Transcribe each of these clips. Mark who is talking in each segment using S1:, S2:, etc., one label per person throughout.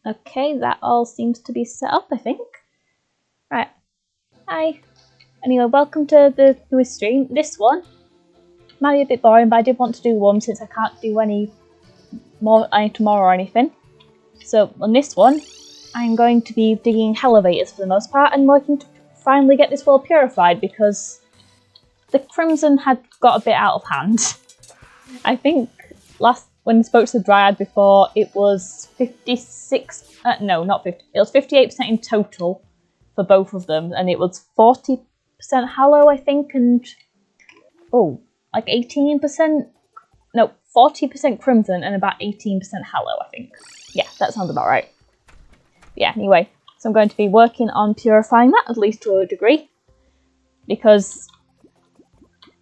S1: Okay, that all seems to be set up, I think. Right. Hi. Anyway, welcome to the newest stream. This one might be a bit boring, but I did want to do one since I can't do any more tomorrow or anything. So on this one, I'm going to be digging elevators for the most part and working to finally get this world purified because the Crimson had got a bit out of hand. I think when I spoke to the Dryad before, it was 56. No, not 50. It was 58% in total for both of them, and it was 40% hallow, I think, and like 18%. No, 40% Crimson and about 18% hallow, I think. Yeah, that sounds about right. Yeah, anyway, so I'm going to be working on purifying that, at least to a degree. Because,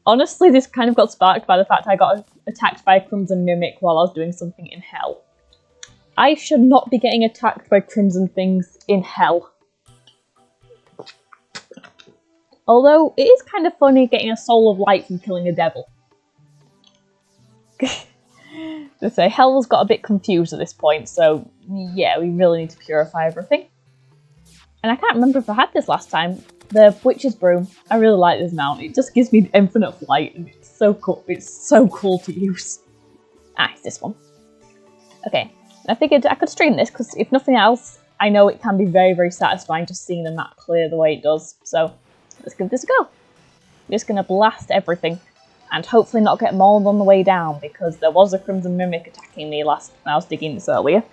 S1: honestly, this kind of got sparked by the fact I got attacked by a Crimson Mimic while I was doing something in Hell. I should not be getting attacked by Crimson things in Hell. Although, it is kind of funny getting a Soul of Light from killing a devil. To say, Hell's got a bit confused at this point, so yeah, we really need to purify everything. And I can't remember if I had this last time. The Witch's Broom. I really like this mount. It just gives me infinite flight, and it's so cool. It's so cool to use. Ah, it's this one. Okay, I figured I could stream this because if nothing else, I know it can be very, very satisfying just seeing the map clear the way it does. So let's give this a go. I'm just gonna blast everything. And hopefully not get mauled on the way down, because there was a Crimson Mimic attacking me when I was digging this earlier.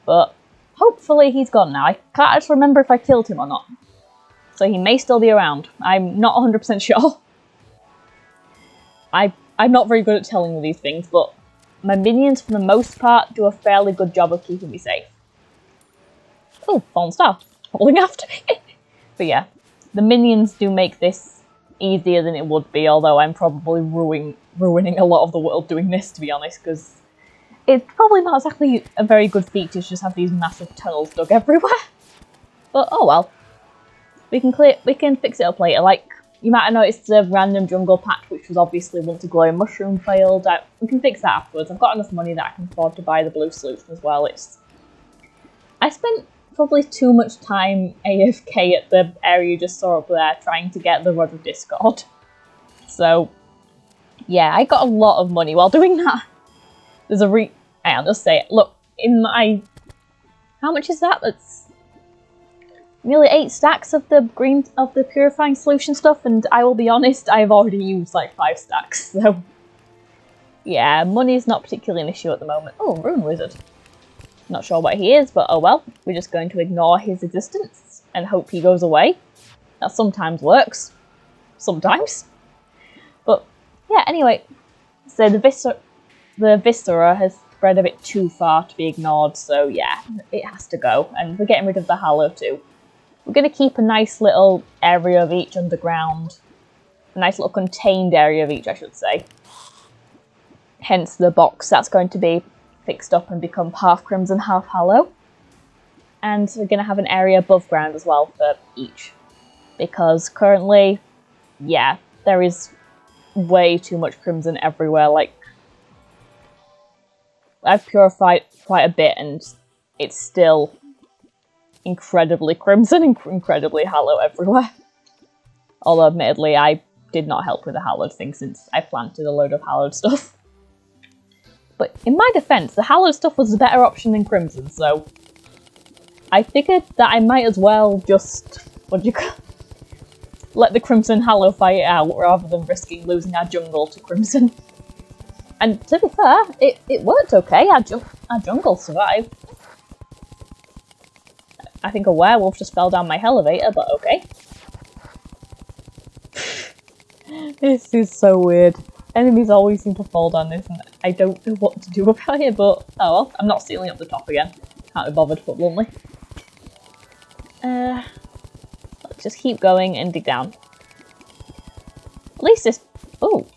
S1: But hopefully he's gone now. I can't actually remember if I killed him or not. So he may still be around. I'm not 100% sure. I'm not very good at telling you these things, but my minions, for the most part, do a fairly good job of keeping me safe. Oh, fallen star. Falling after me. But yeah, the minions do make this easier than it would be, although I'm probably ruining a lot of the world doing this, to be honest, because it's probably not exactly a very good feature to just have these massive tunnels dug everywhere. But oh well. We can fix it up later. Like, you might have noticed the random jungle patch, which was obviously once a glowing mushroom failed. We can fix that afterwards. I've got enough money that I can afford to buy the blue sleuth as well. I spent probably too much time AFK at the area you just saw up there trying to get the Rod of Discord. So, yeah, I got a lot of money while doing that. There's I'll just say it. Look, in my... How much is that? That's nearly 8 stacks of the purifying solution stuff, and I will be honest, I've already used like 5 stacks, so... Yeah, money's not particularly an issue at the moment. Oh, Rune Wizard. Not sure what he is, but oh well. We're just going to ignore his existence and hope he goes away. That sometimes works. Sometimes. But yeah, anyway. So the Viscera has spread a bit too far to be ignored, so yeah, it has to go. And we're getting rid of the Hallow too. We're going to keep a nice little area of each underground. A nice little contained area of each, I should say. Hence the box that's going to be fixed up and become half Crimson, half Hallow. And we're going to have an area above ground as well for each. Because currently, yeah, there is way too much Crimson everywhere. Like, I've purified quite a bit and it's still incredibly Crimson and incredibly Hallow everywhere. Although admittedly, I did not help with the Hallowed thing since I planted a load of Hallowed stuff. But in my defense, the Hallowed stuff was a better option than Crimson, so I figured that I might as well just, let the Crimson Hallow fight it out rather than risking losing our jungle to Crimson. And to be fair, it worked okay. Our jungle survived. I think a werewolf just fell down my elevator, but okay. This is so weird. Enemies always seem to fall down this, and I don't know what to do about it, but oh well. I'm not sealing up the top again. Can't be bothered, put bluntly. Let's just keep going and dig down. At least this... Oh!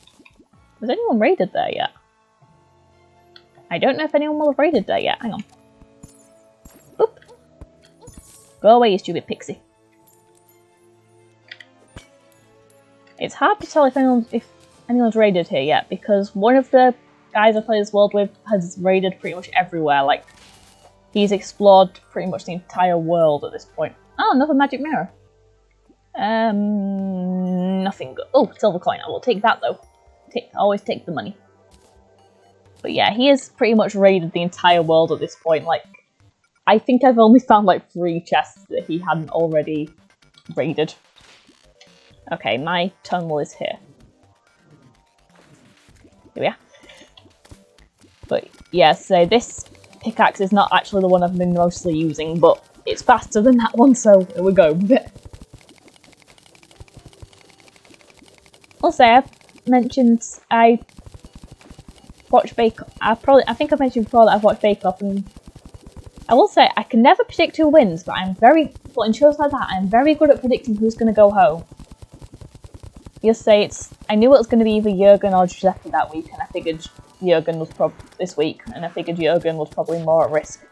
S1: Has anyone raided there yet? I don't know if anyone will have raided there yet. Hang on. Boop! Go away, you stupid pixie. It's hard to tell if anyone's raided here yet, because one of the guys I play this world with has raided pretty much everywhere. Like, He's explored pretty much the entire world at this point. Oh, another magic mirror. Nothing good. Oh, silver coin. I will take that though. Always take the money. But yeah, he has pretty much raided the entire world at this point. Like, I think I've only found like 3 chests that he hadn't already raided. Okay, my tunnel is here. Here we are. But yeah, so this pickaxe is not actually the one I've been mostly using, but it's faster than that one, so here we go with it. Also, I've mentioned I watch Bake Off. I think I've mentioned before that I've watched Bake Off, and I will say I can never predict who wins, but in shows like that, I'm very good at predicting who's going to go home. You'll say I knew it was going to be either Jurgen or Giuseppe that week, and I figured Jurgen was this week, and I figured Jurgen was probably more at risk.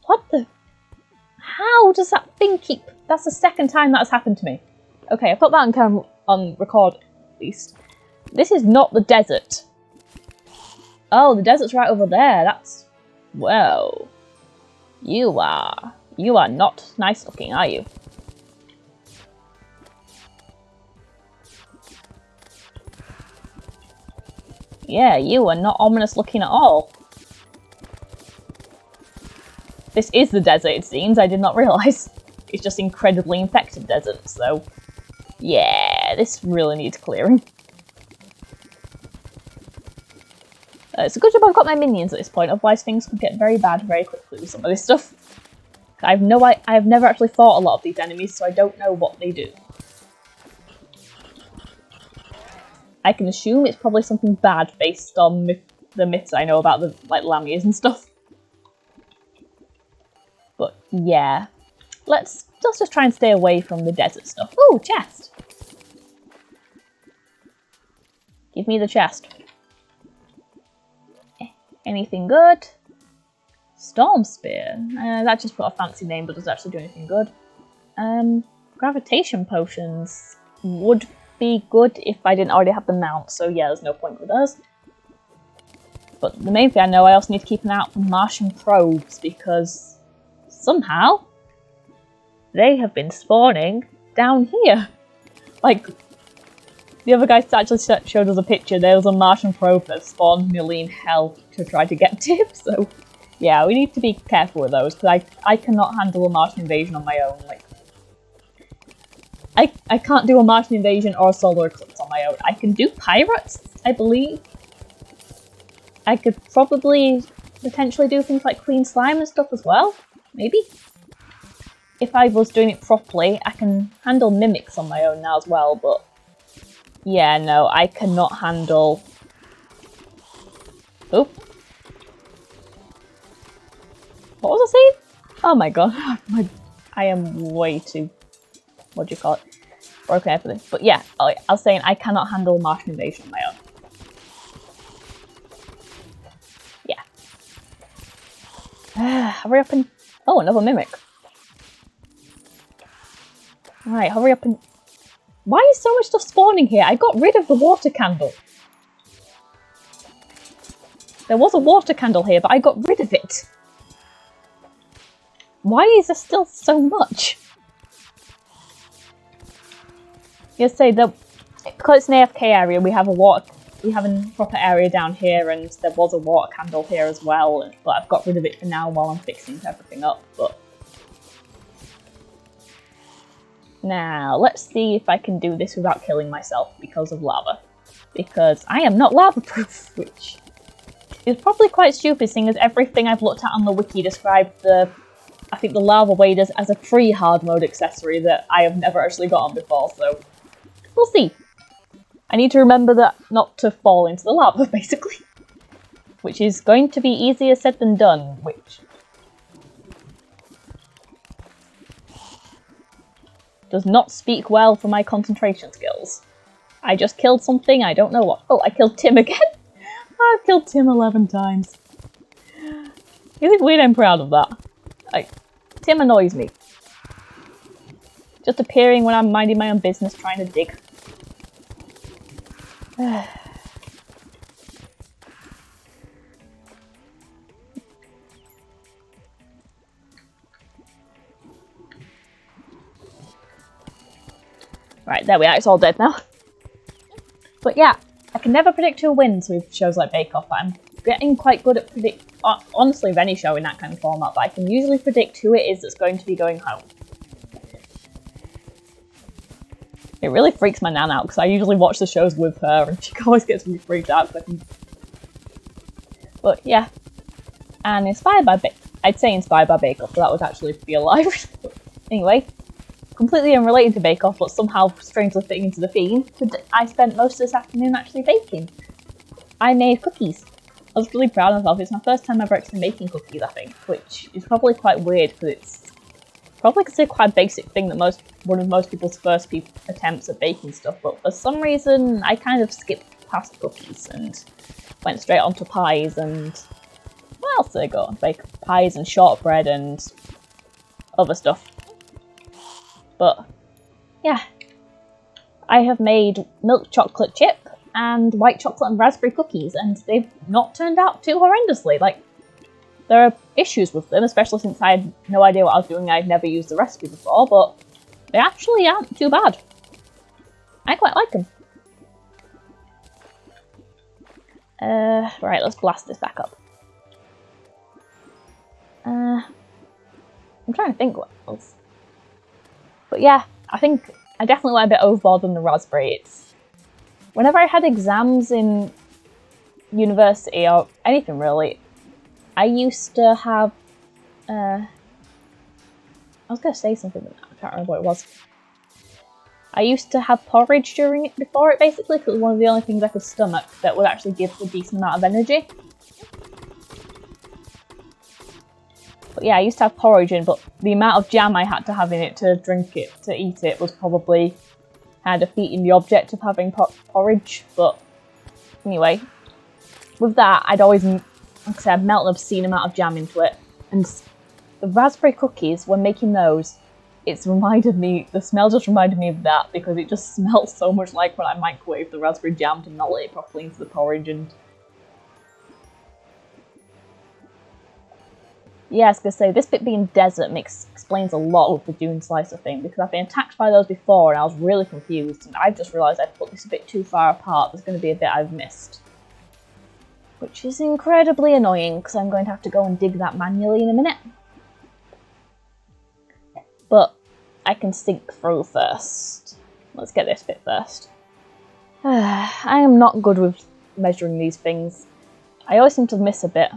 S1: What the? How does that thing keep? That's the second time that's happened to me. Okay, I put that on record at least. This is not the desert. Oh, the desert's right over there. That's... Whoa. You are not nice looking, are you? Yeah, you are not ominous looking at all. This is the desert, it seems. I did not realise. It's just incredibly infected desert, so... Yeah, this really needs clearing. It's a good job I've got my minions at this point, otherwise things could get very bad very quickly with some of this stuff. I have never actually fought a lot of these enemies, so I don't know what they do. I can assume it's probably something bad based on the myths I know about the Lamias and stuff. But yeah, let's just try and stay away from the desert stuff. Ooh, chest! Give me the chest. Anything good? Storm Spear. That just put a fancy name, but doesn't actually do anything good. Gravitation potions would be good if I didn't already have the mount, so yeah, there's no point with those. But the main thing I know, I also need to keep an eye out for Martian probes, because somehow they have been spawning down here. Like, the other guy actually showed us a picture. There was a Martian probe that spawned nearly in hell to try to get to him, so yeah, we need to be careful with those, because I cannot handle a Martian invasion on my own. Like, I can't do a Martian invasion or a solar eclipse on my own. I can do pirates, I believe. I could probably potentially do things like Queen Slime and stuff as well, maybe. If I was doing it properly, I can handle mimics on my own now as well, but yeah, no, I cannot handle... Oh. What was I saying? Oh my god, I am way too... What do you call it? Broken for this. But yeah, I was saying I cannot handle Martian invasion on my own. Yeah. Hurry up and... Oh, another mimic. Alright, hurry up and... Why is so much stuff spawning here? I got rid of the water candle. There was a water candle here, but I got rid of it. Why is there still so much? You say that because it's an AFK area, we have a proper area down here, and there was a water candle here as well. But I've got rid of it for now while I'm fixing everything up. But now let's see if I can do this without killing myself because of lava. Because I am not lava proof, which is probably quite stupid, seeing as everything I've looked at on the wiki described I think the lava waders as a free hard mode accessory that I have never actually got on before, so we'll see. I need to remember that not to fall into the lava, basically. Which is going to be easier said than done, which does not speak well for my concentration skills. I just killed something, I don't know what. Oh, I killed Tim again? I've killed Tim 11 times. Is it weird I'm proud of that? Tim annoys me. Just appearing when I'm minding my own business trying to dig. Right, there we are, it's all dead now. But yeah, I can never predict who wins with shows like Bake Off, but I'm getting quite good at honestly, with any show in that kind of format, but I can usually predict who it is that's going to be going home. It really freaks my nan out, because I usually watch the shows with her, and she always gets really freaked out. But yeah, and I'd say inspired by Bake Off, but that would actually be a lie. Anyway, completely unrelated to Bake Off, but somehow strangely fitting into the theme, I spent most of this afternoon actually baking. I made cookies. I was really proud of myself. It's my first time ever actually making cookies, I think, which is probably quite weird, because it's probably considered quite a basic thing that one of most people's first attempts at baking stuff, but for some reason I kind of skipped past cookies and went straight onto pies and what else did I go on? Bake pies and shortbread and other stuff. But yeah, I have made milk chocolate chip and white chocolate and raspberry cookies, and they've not turned out too horrendously. Like, there are issues with them, especially since I had no idea what I was doing. I'd never used the recipe before, but they actually aren't too bad. I quite like them. Right, let's blast this back up. I'm trying to think what else. But yeah, I think I definitely went a bit overboard on the raspberry. Whenever I had exams in university, or anything really, I used to have, I was going to say something, but I can't remember what it was. I used to have porridge before it, basically, because it was one of the only things I could stomach that would actually give a decent amount of energy. But yeah, I used to have porridge in, but the amount of jam I had to have in it to drink it, to eat it, was probably kind of defeating the object of having porridge. But anyway, with that, I'd always, like I said, I'd melt an obscene amount of jam into it. And the raspberry cookies, when making those, the smell just reminded me of that, because it just smells so much like when I microwave the raspberry jam to melt it properly into the porridge. And yeah, I was going to say, this bit being desert explains a lot with the dune slicer thing, because I've been attacked by those before and I was really confused, and I've just realised I've put this a bit too far apart. There's going to be a bit I've missed, which is incredibly annoying, because I'm going to have to go and dig that manually in a minute. But I can sink through first. Let's get this bit first. I am not good with measuring these things. I always seem to miss a bit.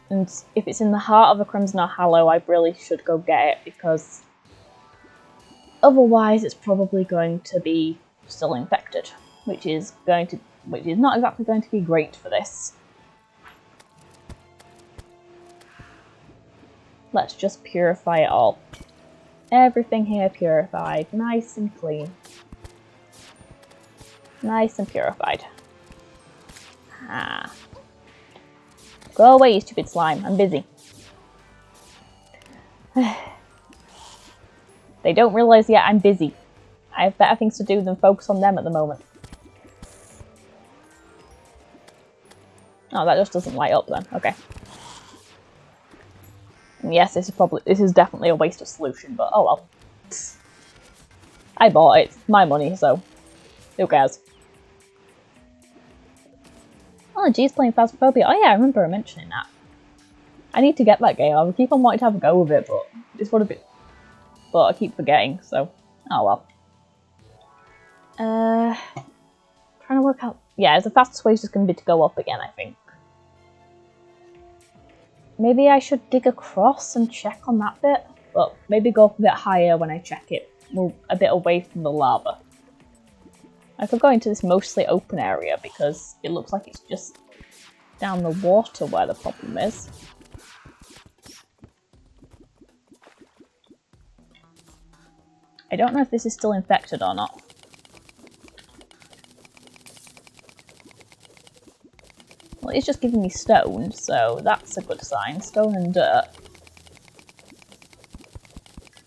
S1: And if it's in the heart of a Crimson or Hallow, I really should go get it, because otherwise it's probably going to be still infected, which is not exactly going to be great for this. Let's just purify it all. Everything here purified, nice and clean. Nice and purified. Ah. Go away, you stupid slime. I'm busy. They don't realise yet I'm busy. I have better things to do than focus on them at the moment. Oh, that just doesn't light up then. Okay. And yes, this is definitely a waste of solution, but oh well. I bought it. It's my money, so who cares? Oh, G's playing Phasmophobia. Oh yeah, I remember her mentioning that. I need to get that game. I keep on wanting to have a go with it, but it's what a bit. But I keep forgetting, so oh well. Trying to work out. Yeah, the fastest way is just going to be to go up again, I think. Maybe I should dig across and check on that bit, but maybe go up a bit higher when I check it. Move a bit away from the lava. I could go into this mostly open area because it looks like it's just down the water where the problem is. I don't know if this is still infected or not. Well, it's just giving me stone, so that's a good sign. Stone and dirt.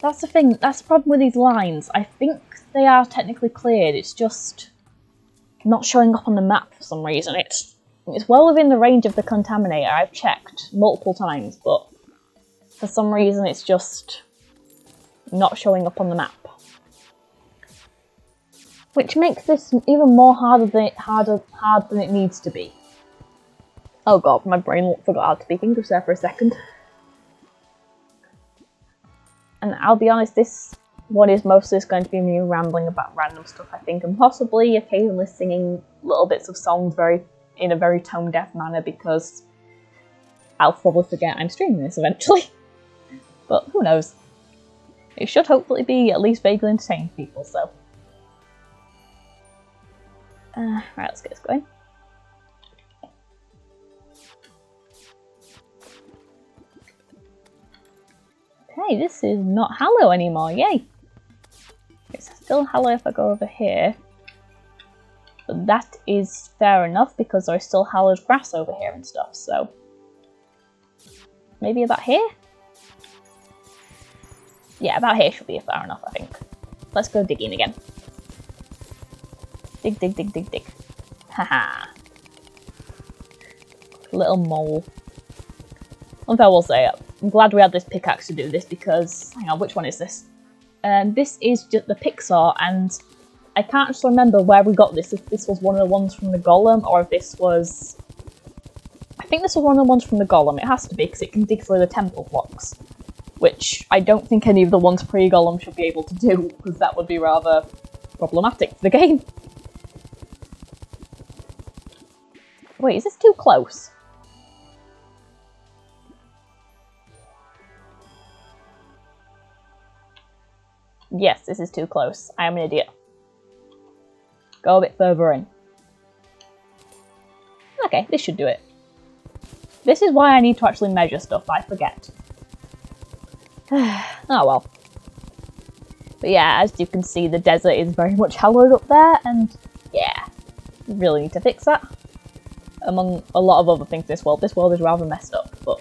S1: That's the thing, that's the problem with these lines. I think they are technically cleared, it's just not showing up on the map for some reason. It's well within the range of the contaminator, I've checked multiple times, but for some reason it's just not showing up on the map. which makes this even more hard than it needs to be. Oh god, my brain forgot how to speak English there for a second. And I'll be honest, this one is mostly just going to be me rambling about random stuff, I think, and possibly occasionally singing little bits of songs in a very tone-deaf manner, because I'll probably forget I'm streaming this eventually. But who knows? It should hopefully be at least vaguely entertaining people, so. Right, let's get this going. Okay, this is not hallow anymore, yay! It's still hallow if I go over here. But that is fair enough because there's still hallowed grass over here and stuff, so. Maybe about here? Yeah, about here should be fair enough, I think. Let's go digging again. Dig, dig, dig, dig, dig. Haha. Little mole. One thing I will say, I'm glad we had this pickaxe to do this because, hang on, which one is this? This is just the Pixar, and I can't just remember where we got this, if this was one of the ones from the Golem, or if this was... I think this was one of the ones from the Golem, it has to be, because it can dig through the temple blocks. Which I don't think any of the ones pre-Golem should be able to do, because that would be rather problematic for the game. Wait, is this too close? Yes, this is too close. I am an idiot. Go a bit further in. Okay, this should do it. This is why I need to actually measure stuff, I forget. Oh well. But yeah, as you can see, the desert is very much hallowed up there, and yeah, you really need to fix that. Among a lot of other things this world is rather messed up, but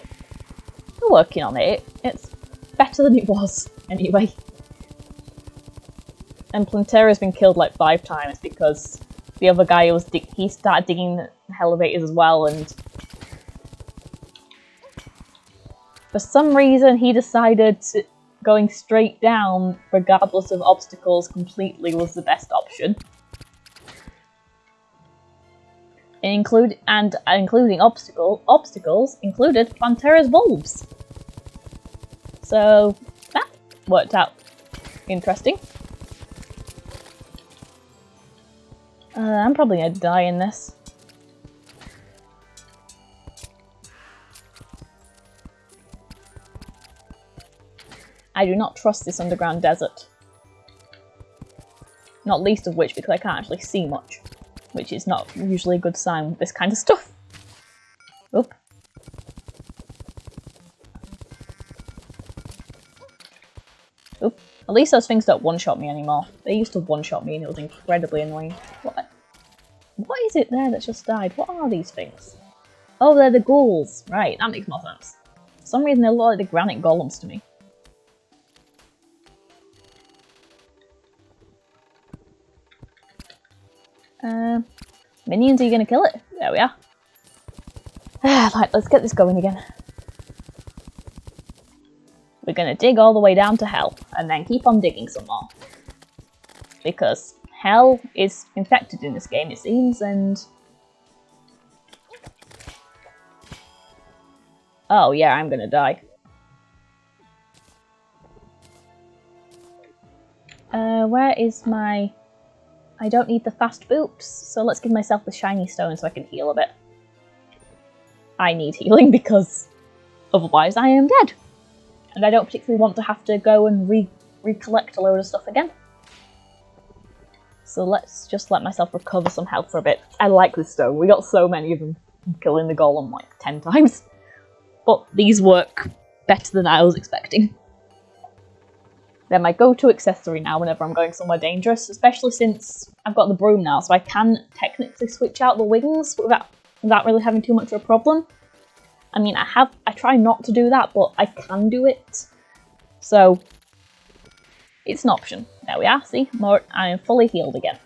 S1: we're working on it. It's better than it was, anyway. And Plantera's been killed like 5 times because the other guy he started digging the elevators as well, and for some reason he decided going straight down, regardless of obstacles, completely was the best option. Including obstacles included Plantera's wolves. So that worked out interesting. I'm probably gonna die in this. I do not trust this underground desert. Not least of which because I can't actually see much, which is not usually a good sign with this kind of stuff. Oop. Oop. At least those things don't one-shot me anymore. They used to one-shot me and it was incredibly annoying. What is it there that's just died? What are these things? Oh, they're the ghouls. Right, that makes more sense. For some reason they look like the granite golems to me. Minions, are you gonna kill it? There we are. Right, let's get this going again. We're gonna dig all the way down to hell, and then keep on digging some more. Because hell is infected in this game, it seems, and... Oh yeah, I'm gonna die. Where is my... I don't need the fast boots, so let's give myself the shiny stone so I can heal a bit. I need healing because otherwise I am dead. And I don't particularly want to have to go and recollect a load of stuff again. So let's just let myself recover some health for a bit. I like this stone. We got so many of them from killing the golem like 10 times. But these work better than I was expecting. They're my go-to accessory now whenever I'm going somewhere dangerous, especially since I've got the broom now, so I can technically switch out the wings without really having too much of a problem. I mean, I try not to do that, but I can do it. So, it's an option. There we are, see? I am fully healed again.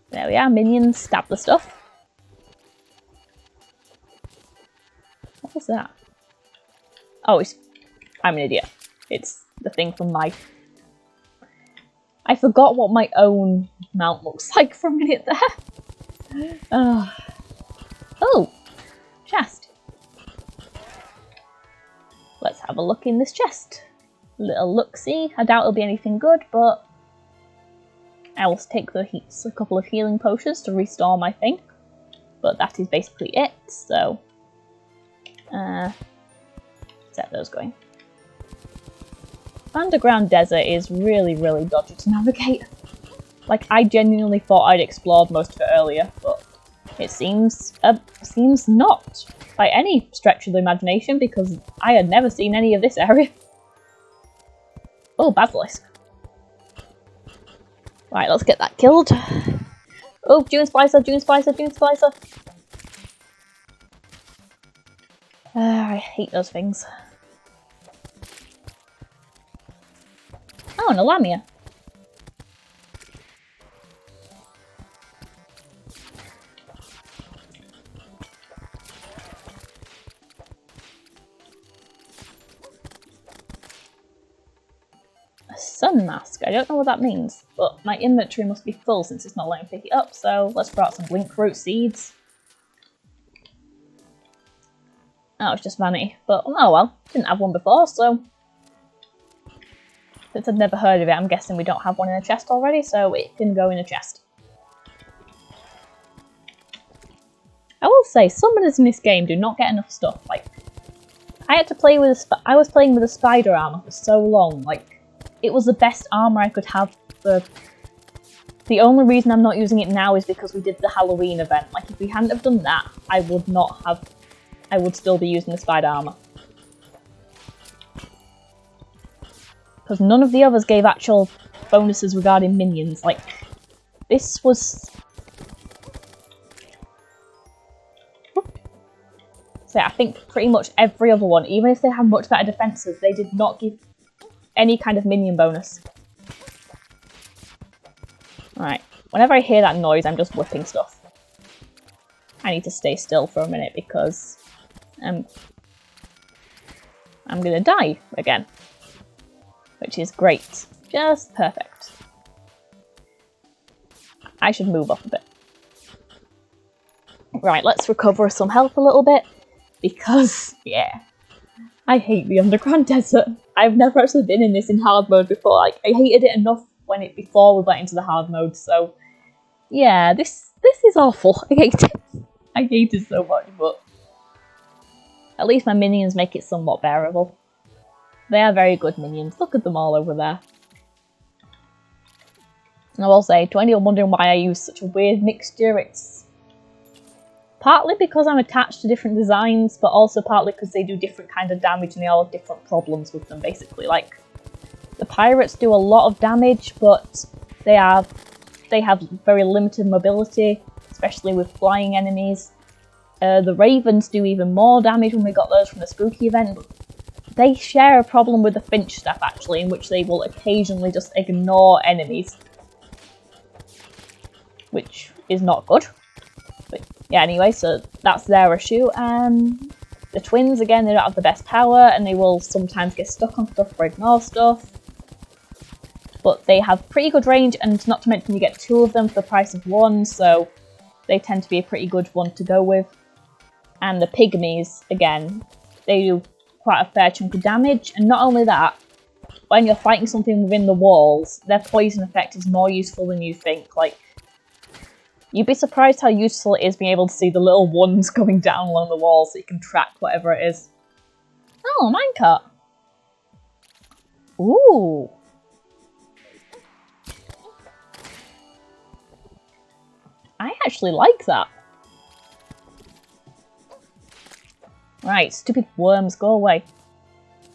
S1: There we are, minions stab the stuff. What was that? Oh, it's I'm an idiot. It's the thing from my... I forgot what my own mount looks like for a minute there. Oh, chest. Let's have a look in this chest. Little look-see. I doubt it'll be anything good, but I will take a couple of healing potions to restore my thing. But that is basically it, so... set those going. Underground desert is really, really dodgy to navigate. Like, I genuinely thought I'd explored most of it earlier, but it seems not by any stretch of the imagination, because I had never seen any of this area. Oh, basilisk. Right, let's get that killed. Oh, June Splicer, June Splicer, June Splicer. I hate those things. Oh, an Alamia. A sun mask. I don't know what that means, but my inventory must be full since it's not letting me pick it up, so let's throw out some blink root seeds. Oh, it's just vanity, but oh well, didn't have one before, so since I've never heard of it, I'm guessing we don't have one in a chest already, so it can go in a chest. I will say, summoners in this game do not get enough stuff. Like, I had to play with I was playing with a spider armor for so long. Like, it was the best armor I could have. The only reason I'm not using it now is because we did the Halloween event. Like, if we hadn't have done that, I would still be using the spider armor. Because none of the others gave actual bonuses regarding minions. Like, this was... So I think pretty much every other one, even if they had much better defences, they did not give any kind of minion bonus. Alright, whenever I hear that noise, I'm just whipping stuff. I need to stay still for a minute because I'm gonna die again. Which is great. Just perfect. I should move up a bit. Right, let's recover some health a little bit. Because, yeah, I hate the underground desert. I've never actually been in this in hard mode before. Like, I hated it enough before we went into the hard mode, so yeah, this is awful. I hate it. I hate it so much, but at least my minions make it somewhat bearable. They are very good minions. Look at them all over there. And I will say, to anyone wondering why I use such a weird mixture, it's partly because I'm attached to different designs, but also partly because they do different kinds of damage and they all have different problems with them, basically. Like, the pirates do a lot of damage, but they have very limited mobility, especially with flying enemies. The ravens do even more damage when we got those from the spooky event. They share a problem with the finch staff, actually, in which they will occasionally just ignore enemies. Which is not good. But yeah, anyway, so that's their issue. And the twins, again, they don't have the best power, and they will sometimes get stuck on stuff or ignore stuff. But they have pretty good range, and not to mention you get 2 of them for the price of 1, so they tend to be a pretty good one to go with. And the pygmies, again, they do quite a fair chunk of damage, and not only that, when you're fighting something within the walls, their poison effect is more useful than you think. Like, you'd be surprised how useful it is being able to see the little ones going down along the wall so you can track whatever it is. Oh, a minecart. Ooh. I actually like that. Right, stupid worms, go away.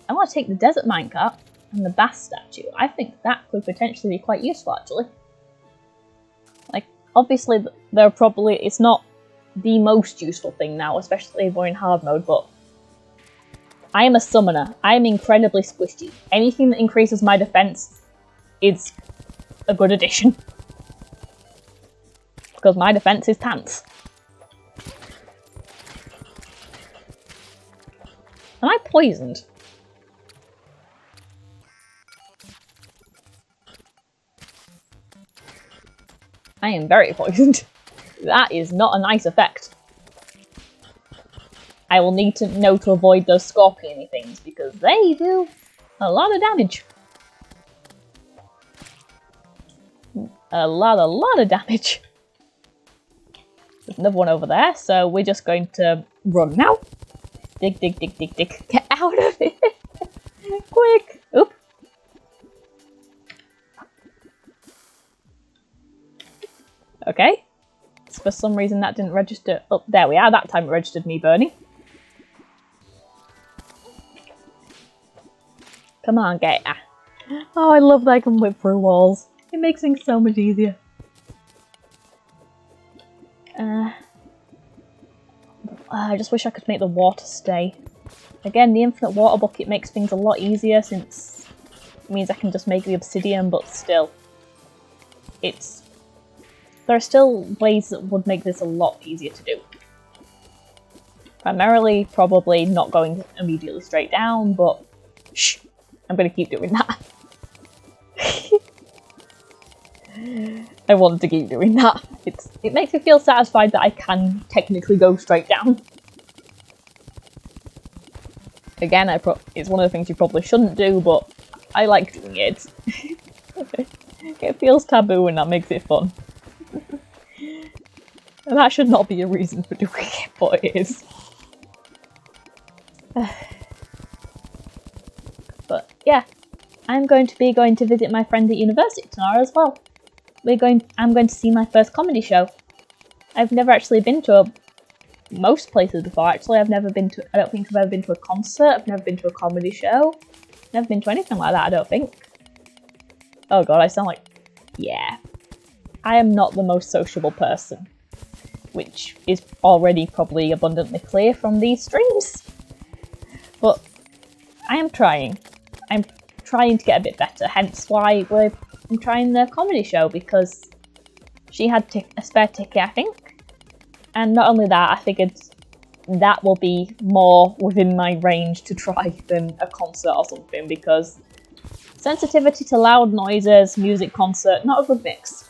S1: I want to take the desert minecart and the bass statue. I think that could potentially be quite useful, actually. Like, obviously, it's not the most useful thing now, especially if we're in hard mode, but I am a summoner. I am incredibly squishy. Anything that increases my defense is a good addition. Because my defense is pants. Am I poisoned? I am very poisoned. That is not a nice effect. I will need to know to avoid those scorpion-y things because they do a lot of damage. A lot of damage. There's another one over there, so we're just going to run now. Dig, dig, dig, dig, dig. Get out of it! Quick! Oop. Okay. For some reason that didn't register. Oh, there we are. That time it registered me burning. Come on, get it. Oh, I love that I can whip through walls. It makes things so much easier. I just wish I could make the water stay. Again, the infinite water bucket makes things a lot easier since it means I can just make the obsidian, but still. There are still ways that would make this a lot easier to do. Primarily, probably not going immediately straight down, but shh, I'm going to keep doing that. I want to keep doing that. It makes me feel satisfied that I can technically go straight down. Again, it's one of the things you probably shouldn't do, but I like doing it. It feels taboo and that makes it fun. And that should not be a reason for doing it, but it is. But yeah, I'm going to visit my friend at university tomorrow as well. I'm going to see my first comedy show. I've never actually been to most places before. Actually, I don't think I've ever been to a concert. I've never been to a comedy show. Never been to anything like that, I don't think. Oh god, I sound like... Yeah. I am not the most sociable person, which is already probably abundantly clear from these streams. But I am trying. I'm trying to get a bit better, hence why I'm trying the comedy show, because she had a spare ticket, I think. And not only that, I figured that will be more within my range to try than a concert or something, because sensitivity to loud noises, music, concert, not a good mix.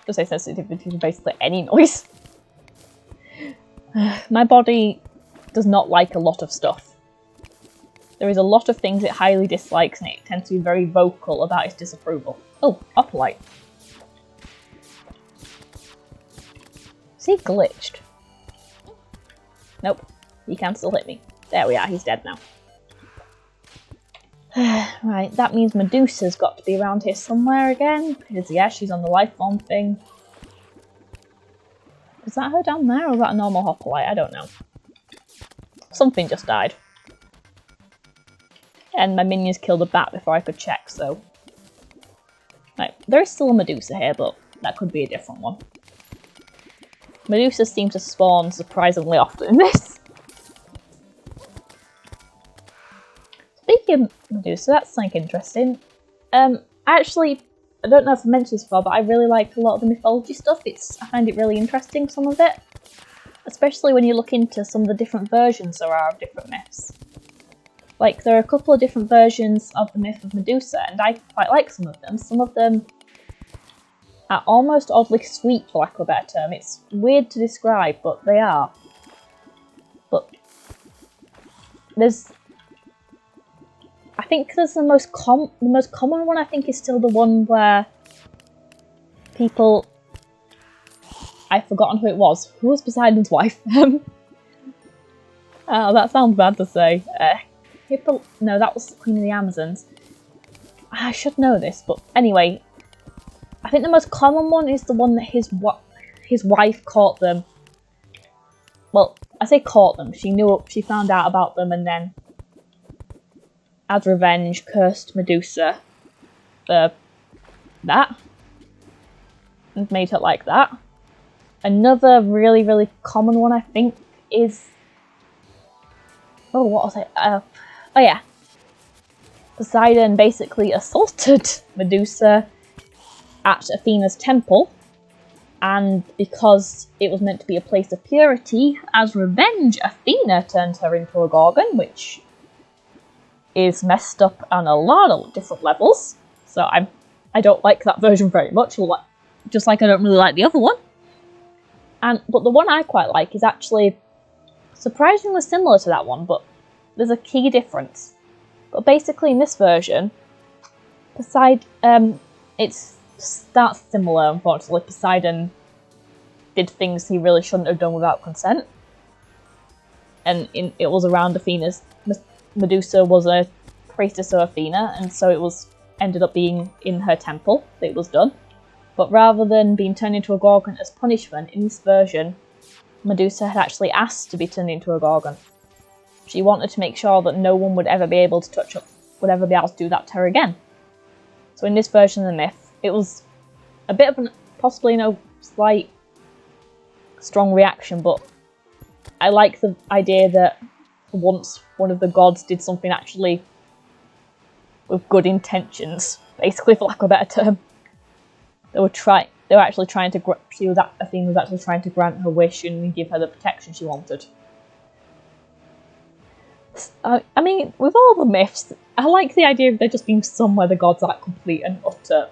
S1: Just say sensitivity to basically any noise. My body does not like a lot of stuff. There is a lot of things it highly dislikes, and it tends to be very vocal about its disapproval. Oh, opalite. Is he glitched? Nope, he can still hit me. There we are, he's dead now. Right, that means Medusa's got to be around here somewhere again, because yeah, she's on the life bomb thing. Is that her down there, or is that a normal hoplite? I don't know. Something just died. And my minions killed a bat before I could check, so... Right, there is still a Medusa here, but that could be a different one. Medusas seem to spawn surprisingly often in this. Speaking of Medusa, that's something interesting. Actually, I don't know if I mentioned this before, but I really like a lot of the mythology stuff. I find it really interesting, some of it. Especially when you look into some of the different versions there are of different myths. Like, there are a couple of different versions of the myth of Medusa, and I quite like some of them. Some of them are almost oddly sweet, for lack of a better term. It's weird to describe, but they are. But I think there's the most common one. I think is still the one where people. I've forgotten who it was. Who was Poseidon's wife? Oh, that sounds bad to say. No, that was Queen of the Amazons. I should know this, but anyway, I think the most common one is the one that his wife caught them. Well, I say caught them. She found out about them, and then, as revenge, cursed Medusa for that, and made her like that. Another really, really common one, I think, is... Oh, what was it? Oh yeah. Poseidon basically assaulted Medusa at Athena's temple, and because it was meant to be a place of purity, as revenge, Athena turned her into a gorgon, which is messed up on a lot of different levels. So I don't like that version very much, just like I don't really like the other one. But the one I quite like is actually surprisingly similar to that one, but there's a key difference. But basically in this version, it starts similar, unfortunately. Poseidon did things he really shouldn't have done without consent. And it was around Athena's... Medusa was a priestess of Athena, and so it ended up being in her temple that it was done. But rather than being turned into a Gorgon as punishment, in this version, Medusa had actually asked to be turned into a Gorgon. She wanted to make sure that no one would ever be able to would ever be able to do that to her again. So in this version of the myth, it was a bit of possibly no slight strong reaction, but I like the idea that once one of the gods did something actually with good intentions, basically, for lack of a better term. Athena was actually trying to grant her wish and give her the protection she wanted. I mean, with all the myths, I like the idea of there just being some where the gods are complete and utter.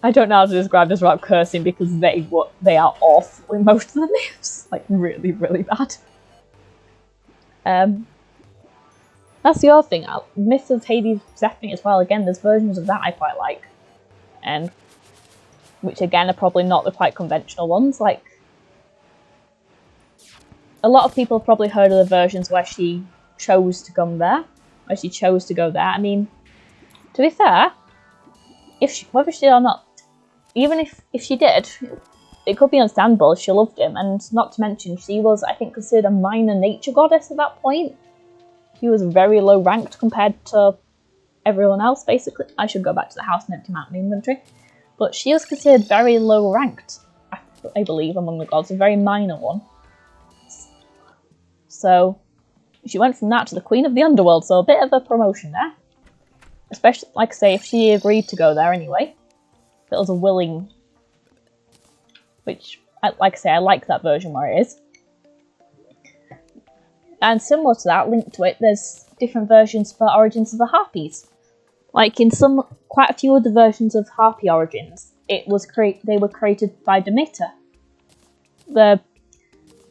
S1: I don't know how to describe this without cursing, because they are awful in most of the myths. Like, really, really bad. That's the other thing. Myth of Hades Persephone as well. Again, there's versions of that I quite like. Which again are probably not the quite conventional ones. Like, a lot of people have probably heard of the versions where she chose to come there. Where she chose to go there. I mean, to be fair, whether she did or not, even if she did, it could be understandable if she loved him. And not to mention, she was, I think, considered a minor nature goddess at that point. She was very low ranked compared to everyone else, basically. I should go back to the house and empty out my inventory. But she was considered very low ranked, I believe, among the gods, a very minor one. So she went from that to the Queen of the Underworld, so a bit of a promotion there. Especially, like I say, if she agreed to go there anyway. If it was a willing... Which, like I say, I like that version where it is. And similar to that, linked to it, there's different versions for Origins of the Harpies. Like in quite a few of the versions of Harpy Origins, they were created by Demeter.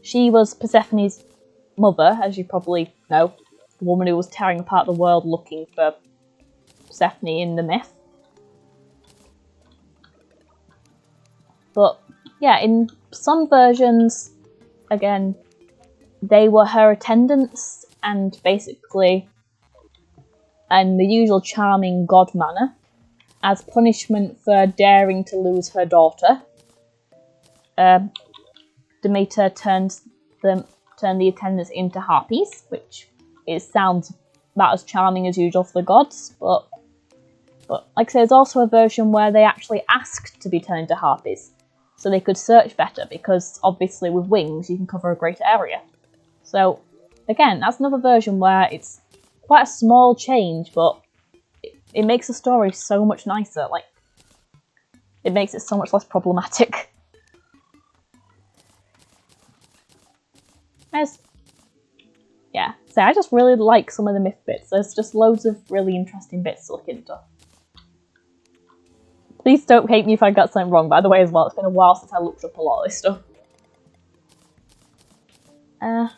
S1: She was Persephone's mother, as you probably know, the woman who was tearing apart the world looking for Persephone in the myth. But yeah, in some versions, again, they were her attendants, and basically, in the usual charming god manner, as punishment for daring to lose her daughter, Demeter turned the attendants into harpies, which sounds about as charming as usual for the gods, but like I say, there's also a version where they actually asked to be turned into harpies, so they could search better, because obviously with wings you can cover a greater area. So again, that's another version where it's quite a small change, but it makes the story so much nicer. Like, it makes it so much less problematic. So I just really like some of the myth bits. There's just loads of really interesting bits to look into. Please don't hate me if I got something wrong, by the way, as well. It's been a while since I looked up a lot of this stuff. I'll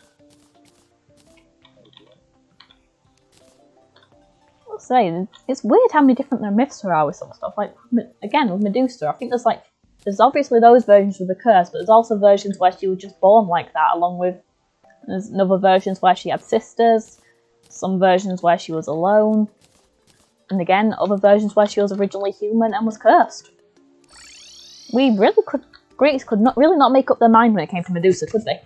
S1: say, it's weird how many different myths there are with some stuff. Like, again, with Medusa, I think there's obviously those versions with the curse, but there's also versions where she was just born like that, along with, there's other versions where she had sisters, some versions where she was alone, and again, other versions where she was originally human and was cursed. Greeks could not make up their mind when it came to Medusa, could they?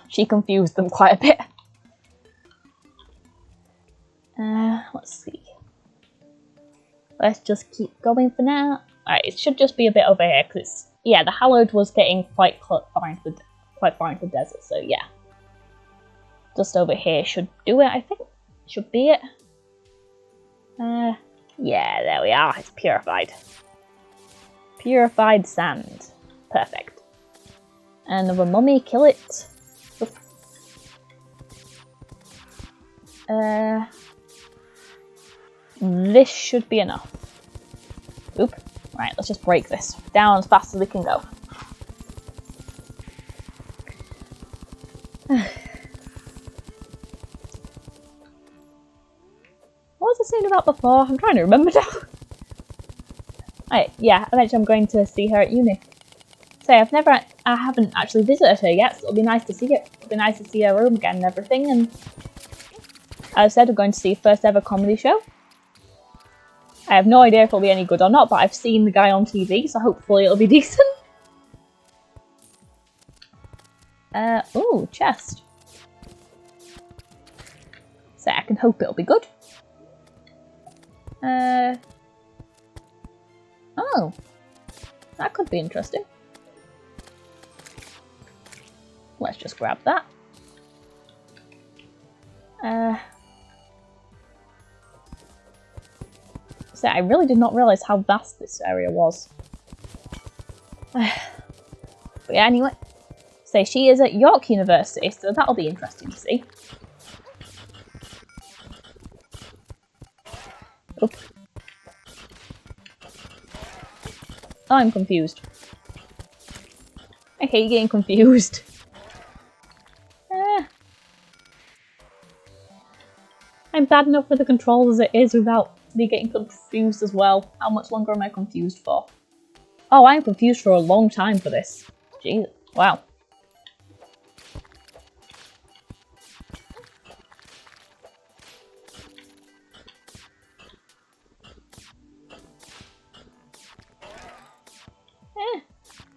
S1: She confused them quite a bit. Let's see. Let's just keep going for now. Alright, it should just be a bit over here, because the Hallowed was getting quite far into the desert, so yeah. Just over here should do it, I think. Should be it. Yeah, there we are. It's purified. Purified sand. Perfect. Another mummy, kill it. Oop. This should be enough. Oop. Right, let's just break this down as fast as we can go. What was I saying about before? I'm trying to remember now. Right, yeah, eventually I'm going to see her at uni. Say, I haven't actually visited her yet, so it'll be nice to see it. It'll be nice to see her room again and everything, and as I said, I'm going to see first ever comedy show. I have no idea if it'll be any good or not, but I've seen the guy on TV, so hopefully it'll be decent. Ooh, chest. So I can hope it'll be good. Oh. That could be interesting. Let's just grab that. So I really did not realise how vast this area was. But yeah, anyway. So she is at York University, so that'll be interesting to see. Oop. Oh, I'm confused. I hate getting confused. I'm bad enough with the controls as it is without me getting confused as well. How much longer am I confused for? Oh, I'm confused for a long time for this. Jeez. Wow.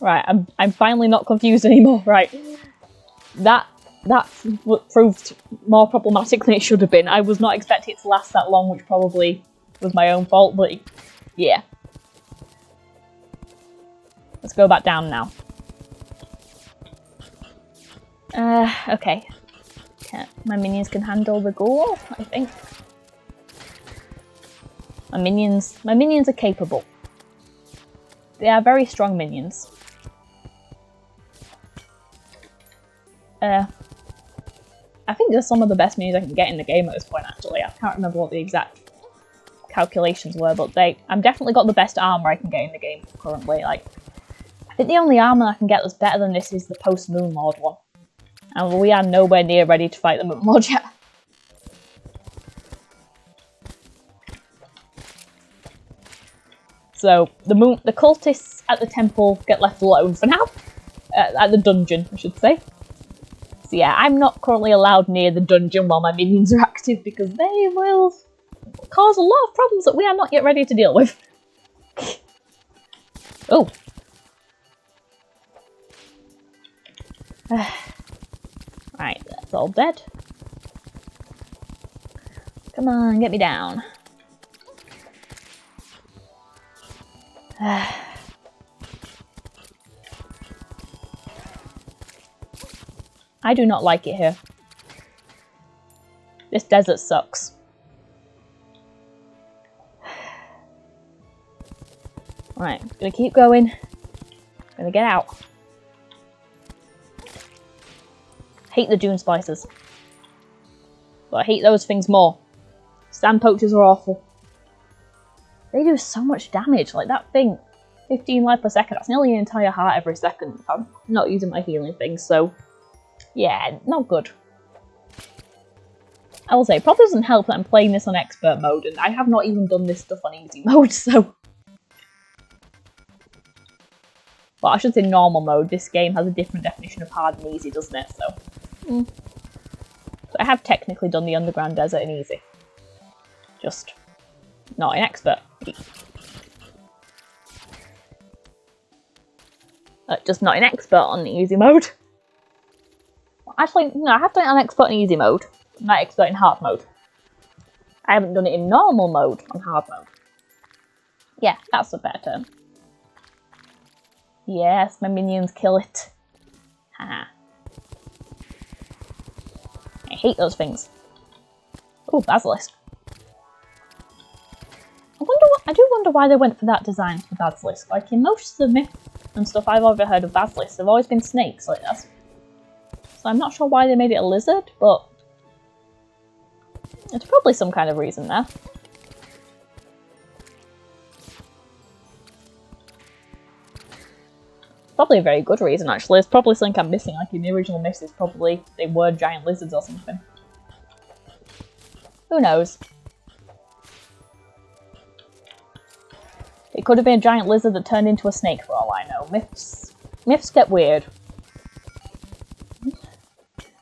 S1: Right, I'm finally not confused anymore. Right. That proved more problematic than it should have been. I was not expecting it to last that long, which probably was my own fault, but yeah. Let's go back down now. Okay. My minions can handle the ghoul, I think. My minions are capable. They are very strong minions. I think they're some of the best minions I can get in the game at this point, actually. I can't remember what the exact calculations were, but I'm definitely got the best armor I can get in the game currently. Like, I think the only armor I can get that's better than this is the post-Moon Lord one. And we are nowhere near ready to fight the Moon Lord yet. So, the cultists at the temple get left alone for now. At the dungeon, I should say. So yeah, I'm not currently allowed near the dungeon while my minions are active because they will cause a lot of problems that we are not yet ready to deal with. Oh. Right, that's all dead. Come on, get me down. I do not like it here. This desert sucks. Right, gonna keep going. Gonna get out. Hate the dune splicers. But I hate those things more. Stand poachers are awful. They do so much damage, like that thing. 15 life per second, that's nearly an entire heart every second. I'm not using my healing things, so yeah, not good. I will say, probably doesn't help that I'm playing this on expert mode, and I have not even done this stuff on easy mode, so... Well, I should say normal mode. This game has a different definition of hard and easy, doesn't it? So I have technically done the underground desert in easy. Just not in expert. Just not in expert on the easy mode. Actually, no, I have done it on expert and easy mode, not expert in hard mode. I haven't done it in normal mode on hard mode. Yeah, that's a better term. Yes, my minions kill it. Haha. I hate those things. Oh, basilisk. I do wonder why they went for that design for basilisk. Like in most of the and stuff I've ever heard of basilisks have always been snakes. Like that's. So I'm not sure why they made it a lizard, but there's probably some kind of reason there. Probably a very good reason, actually. It's probably something I'm missing, like in the original misses, probably they were giant lizards or something. Who knows? It could have been a giant lizard that turned into a snake for all I know. Myths get weird.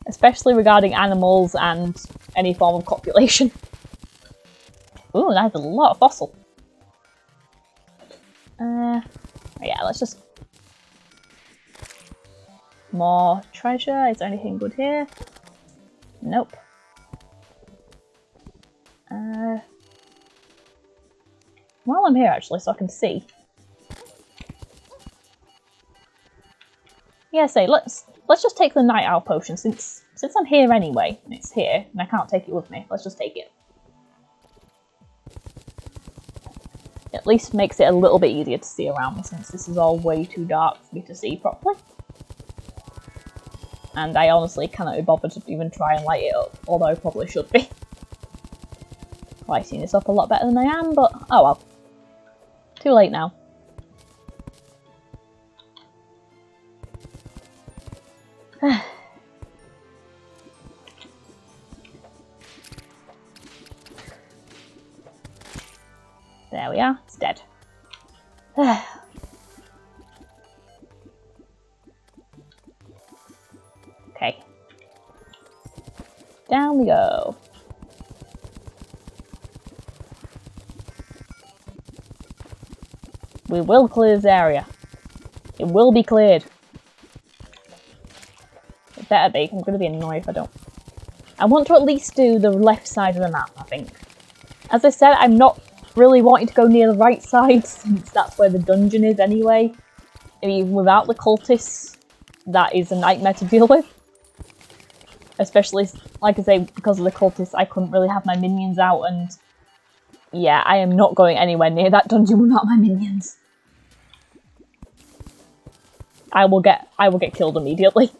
S1: Especially regarding animals and any form of copulation. Ooh, that's a lot of fossil. Yeah, let's just... More treasure. Is there anything good here? Nope. While I'm here, actually, so I can see. Yeah, let's just take the night owl potion since I'm here anyway, and it's here, and I can't take it with me. Let's just take it. At least makes it a little bit easier to see around me, since this is all way too dark for me to see properly. And I honestly cannot be bothered to even try and light it up, although I probably should be. Lighting this up a lot better than I am, but oh well. Too late now. There we are, it's dead. Okay. Down we go. We will clear this area. It will be cleared. It better be. I'm going to be annoyed if I don't. I want to at least do the left side of the map, I think. As I said, I'm not really wanting to go near the right side, since that's where the dungeon is anyway. I mean, without the cultists, that is a nightmare to deal with. Especially, like I say, because of the cultists, I couldn't really have my minions out, and yeah, I am not going anywhere near that dungeon without my minions. I will get killed immediately.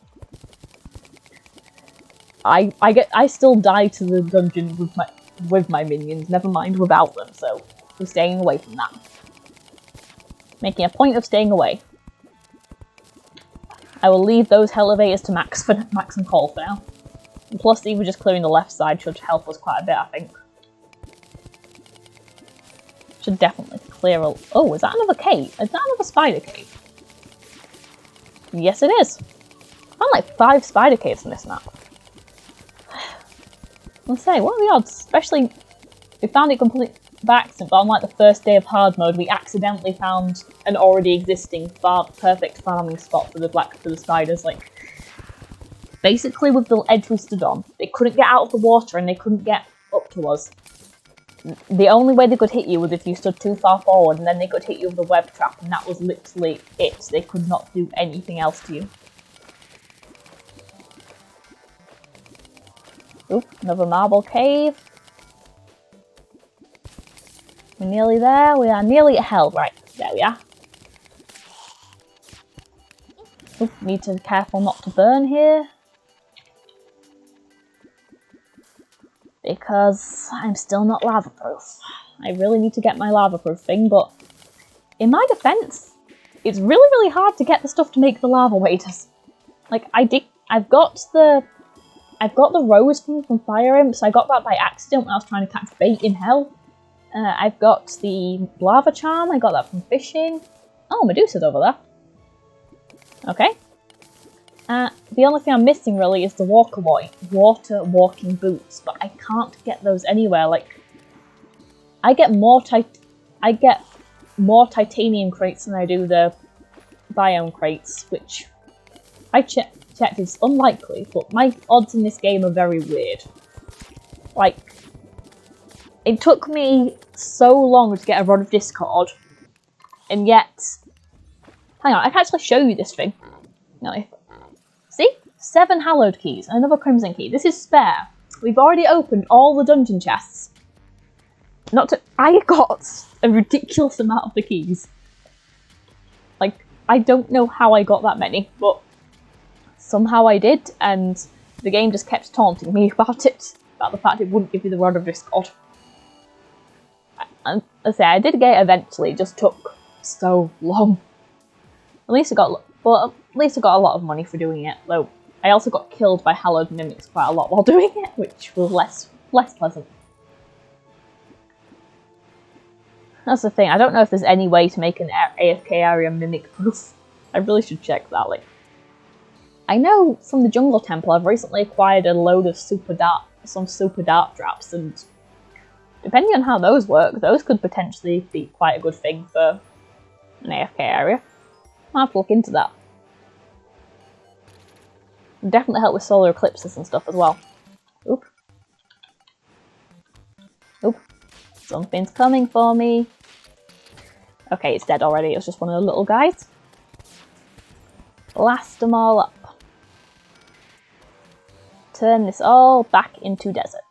S1: I still die to the dungeon with my minions, never mind without them, so we're staying away from that. Making a point of staying away. I will leave those elevators to Max and Cole for now. And plus, even just clearing the left side should help us quite a bit, I think. Should definitely clear a... Oh, is that another cave? Is that another spider cave? Yes, it is. I found like 5 spider caves in this map. Let's say, what are the odds? Especially, we found it completely by accident, but on like the first day of hard mode, we accidentally found an already existing perfect farming spot for the spiders. Like, basically with the edge we stood on, they couldn't get out of the water and they couldn't get up to us. The only way they could hit you was if you stood too far forward, and then they could hit you with a web trap, and that was literally it. They could not do anything else to you. Oop, another marble cave. We're nearly there. We are nearly at hell. Right, there we are. Oop, need to be careful not to burn here. Because I'm still not lava proof. I really need to get my lava proof thing, but in my defense, it's really, really hard to get the stuff to make the lava waders. Like, I've got the rose from Fire Imp, so I got that by accident when I was trying to catch bait in hell. I've got the lava charm, I got that from fishing. Oh, Medusa's over there. Okay. The only thing I'm missing really is the water walking boots, but I can't get those anywhere. Like, I get more titanium crates than I do the biome crates, which I checked is unlikely, but my odds in this game are very weird. Like, it took me so long to get a Rod of Discord, and yet... Hang on, I can actually show you this thing. No, see? 7 hallowed keys, and another crimson key. This is spare. We've already opened all the dungeon chests. I got a ridiculous amount of the keys. Like, I don't know how I got that many, but somehow I did, and the game just kept taunting me about it, about the fact it wouldn't give you the Rod of Discord. And I say I did get it eventually, it just took so long. At least I got a lot of money for doing it, though I also got killed by hallowed mimics quite a lot while doing it, which was less pleasant. That's the thing, I don't know if there's any way to make an AFK area mimic proof. I really should check that. Like, I know from the Jungle Temple I've recently acquired a load of super dark traps, and depending on how those work, those could potentially be quite a good thing for an AFK area. I'll have to look into that. It'd definitely help with solar eclipses and stuff as well. Oop. Oop. Something's coming for me. Okay, it's dead already. It was just one of the little guys. Blast them all up. Turn this all back into desert.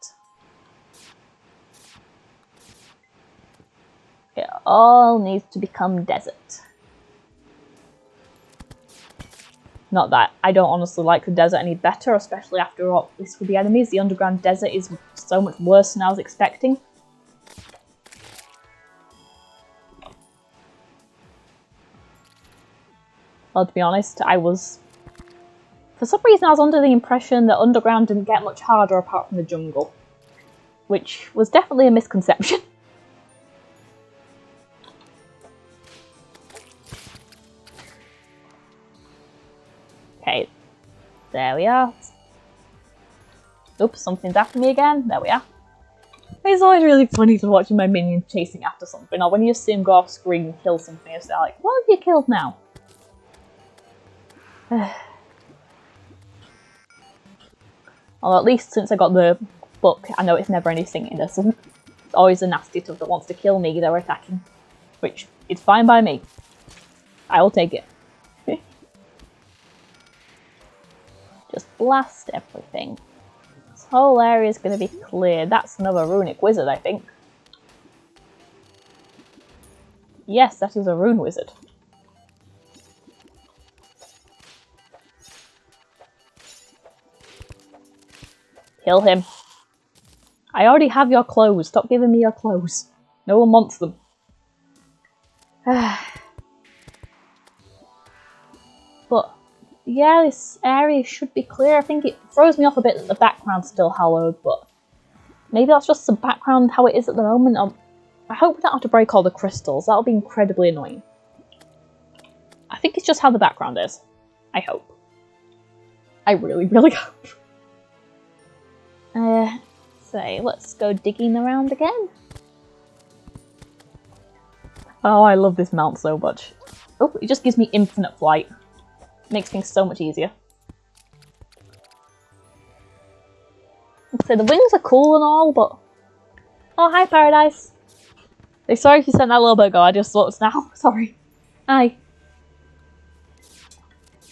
S1: It all needs to become desert. Not that I don't honestly like the desert any better, especially after all this with the enemies. The underground desert is so much worse than I was expecting. Well, to be honest, for some reason I was under the impression that underground didn't get much harder apart from the jungle, which was definitely a misconception. Okay, there we are. Oops, something's after me again. There we are. It's always really funny to watching my minions chasing after something, or when you see them go off screen and kill something, it's like, what have you killed now? Although at least since I got the book, I know it's never anything innocent. It's always a nasty tub that wants to kill me they're attacking, which is fine by me. I will take it. Just blast everything. This whole area is going to be cleared. That's another runic wizard, I think. Yes, that is a rune wizard. Kill him. I already have your clothes. Stop giving me your clothes. No one wants them. But yeah, this area should be clear. I think it throws me off a bit that the background's still hallowed, but maybe that's just the background how it is at the moment. I hope we don't have to break all the crystals. That'll be incredibly annoying. I think it's just how the background is. I hope. I really, really hope. So let's go digging around again. Oh, I love this mount so much. Oh, it just gives me infinite flight. Makes things so much easier. So the wings are cool and all, but... Oh, hi, Paradise. Hey, sorry if you sent that a little bit ago, I just thought now. Sorry. Hi.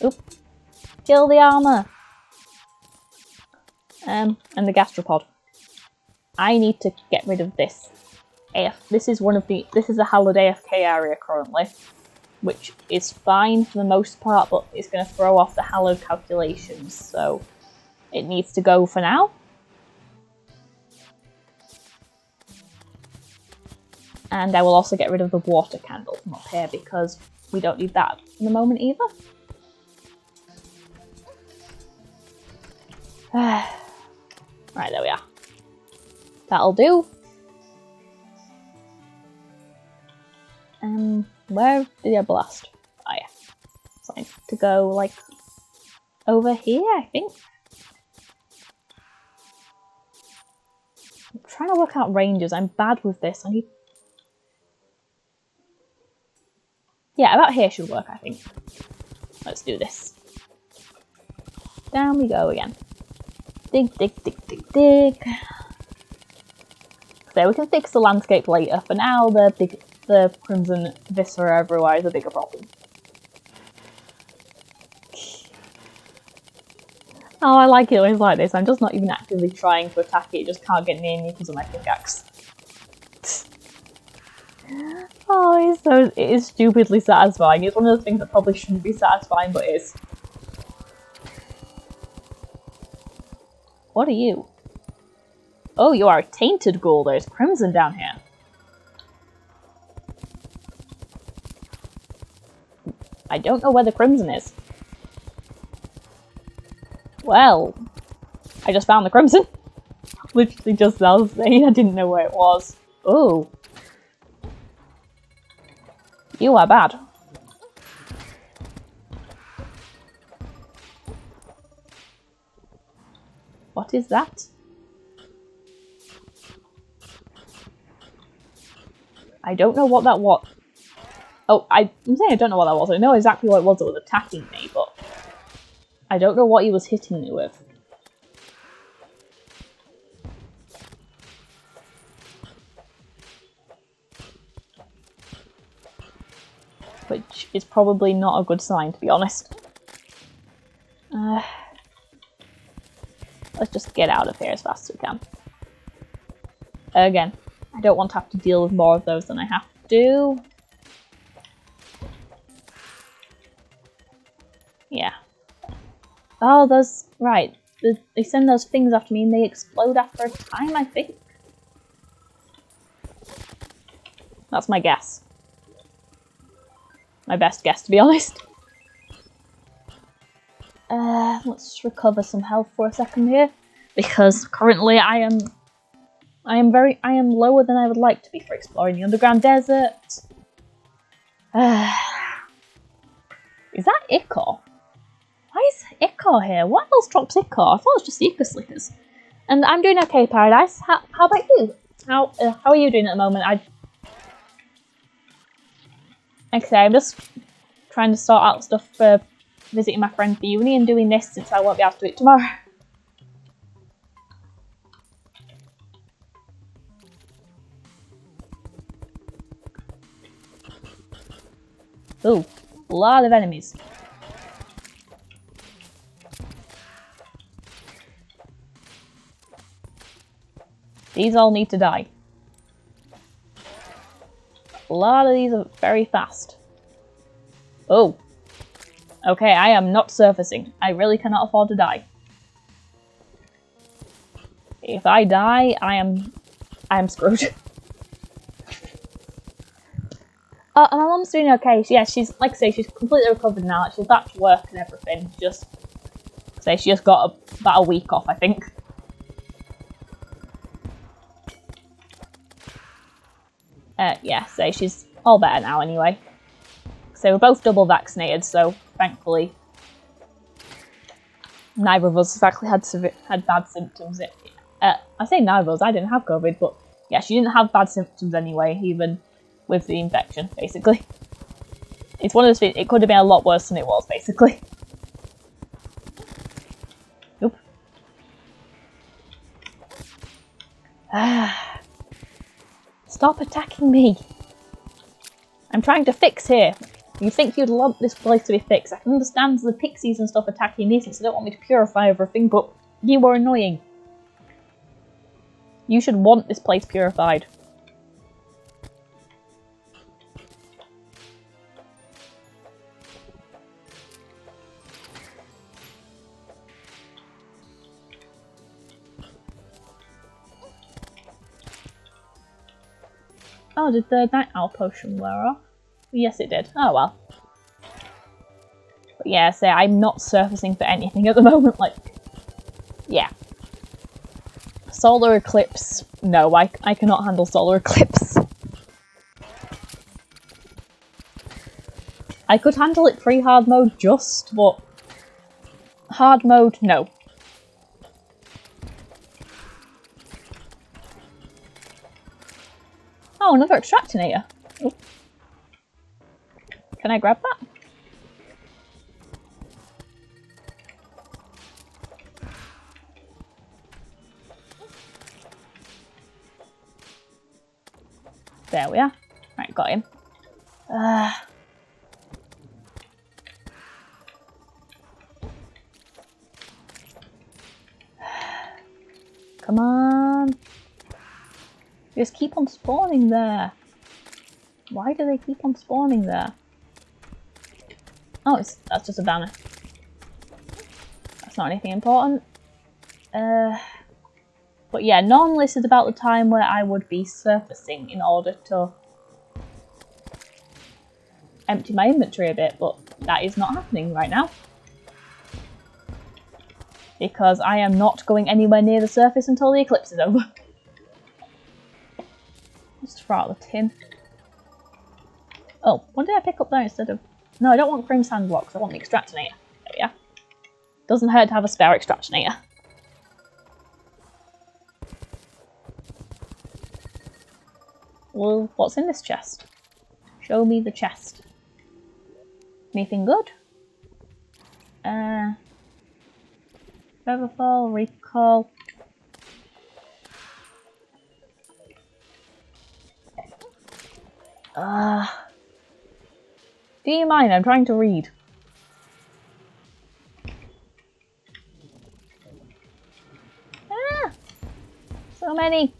S1: Oop. Kill the armor. And the gastropod. I need to get rid of this. This is a hallowed AFK area currently, which is fine for the most part, but it's going to throw off the hallowed calculations, so it needs to go for now. And I will also get rid of the water candle from up here because we don't need that at the moment either. Right, there we are. That'll do. Where did I blast? Oh yeah. So I need to go like over here, I think. I'm trying to work out ranges. I'm bad with this. I need... Yeah, about here should work, I think. Let's do this. Down we go again. Dig, dig, dig, dig, dig. So we can fix the landscape later. For now, the crimson viscera everywhere is a bigger problem. Oh, I like it always like this. I'm just not even actively trying to attack it. It just can't get near me because of my pickaxe. Oh, it is stupidly satisfying. It's one of those things that probably shouldn't be satisfying, but is. What are you? Oh, you are a tainted ghoul. There's crimson down here. I don't know where the crimson is. Well, I just found the crimson. Literally just as I was saying, I didn't know where it was. Oh. You are bad. What is that? I don't know what that was. Oh, I'm saying I don't know what that was. I know exactly what it was that was attacking me, but I don't know what he was hitting me with. Which is probably not a good sign, to be honest. Let's just get out of here as fast as we can. Again, I don't want to have to deal with more of those than I have to. Yeah. Oh, those... Right. They send those things after me and they explode after a time, I think. That's my guess. My best guess, to be honest. Let's recover some health for a second here. Because currently I am lower than I would like to be for exploring the underground desert. Is that Ichor? Why is Ichor here? What else drops Ichor? I thought it was just the Ichor Slickers. And I'm doing okay, Paradise. How about you? How are you doing at the moment? Like I say, I'm just trying to sort out stuff for visiting my friend for uni and doing this since I won't be able to do it tomorrow. Ooh, a lot of enemies. These all need to die. A lot of these are very fast. Oh. Okay, I am not surfacing. I really cannot afford to die. If I die, I am screwed. And my mum's doing okay. Yeah, she's, like I say, she's completely recovered now. She's back to work and everything. She just got about a week off, I think. Yeah, so she's all better now anyway. So we're both double vaccinated, so thankfully neither of us exactly had bad symptoms. I say neither of us, I didn't have COVID, but yeah, she didn't have bad symptoms anyway, even with the infection, basically. It's one of those things, it could have been a lot worse than it was, basically. Oop. Stop attacking me! I'm trying to fix here. You think you'd want this place to be fixed. I can understand the pixies and stuff attacking me since they don't want me to purify everything, but you are annoying. You should want this place purified. Oh, did the night owl potion wear off? Yes, it did. Oh well. But yeah, so I'm not surfacing for anything at the moment, like... Yeah. Solar eclipse. No, I cannot handle solar eclipse. I could handle it pre-hard mode just, but... Hard mode, no. Oh, another extractinator. Ooh. Can I grab that? There we are. Right, got him. Come on. Just keep on spawning there. Why do they keep on spawning there? Oh, that's just a banner. That's not anything important. But yeah, normally this is about the time where I would be surfacing in order to empty my inventory a bit, but that is not happening right now. Because I am not going anywhere near the surface until the eclipse is over. Just throw out the tin. Oh, what did I pick up there instead of... No, I don't want chrome sand blocks, I want the extractinator. There we are. Doesn't hurt to have a spare extractinator. Well, what's in this chest? Show me the chest. Anything good? Featherfall, recall. Do you mind? I'm trying to read. So many.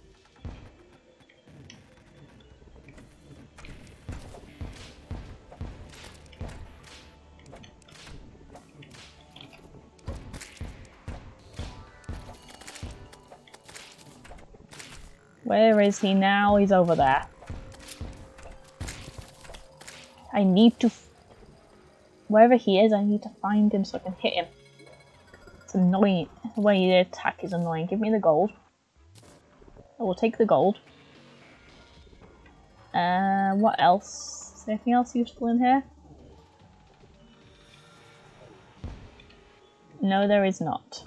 S1: Where is he now? He's over there. I need to... Wherever he is, I need to find him so I can hit him. It's annoying. The way they attack is annoying. Give me the gold. I will take the gold. What else? Is there anything else useful in here? No, there is not.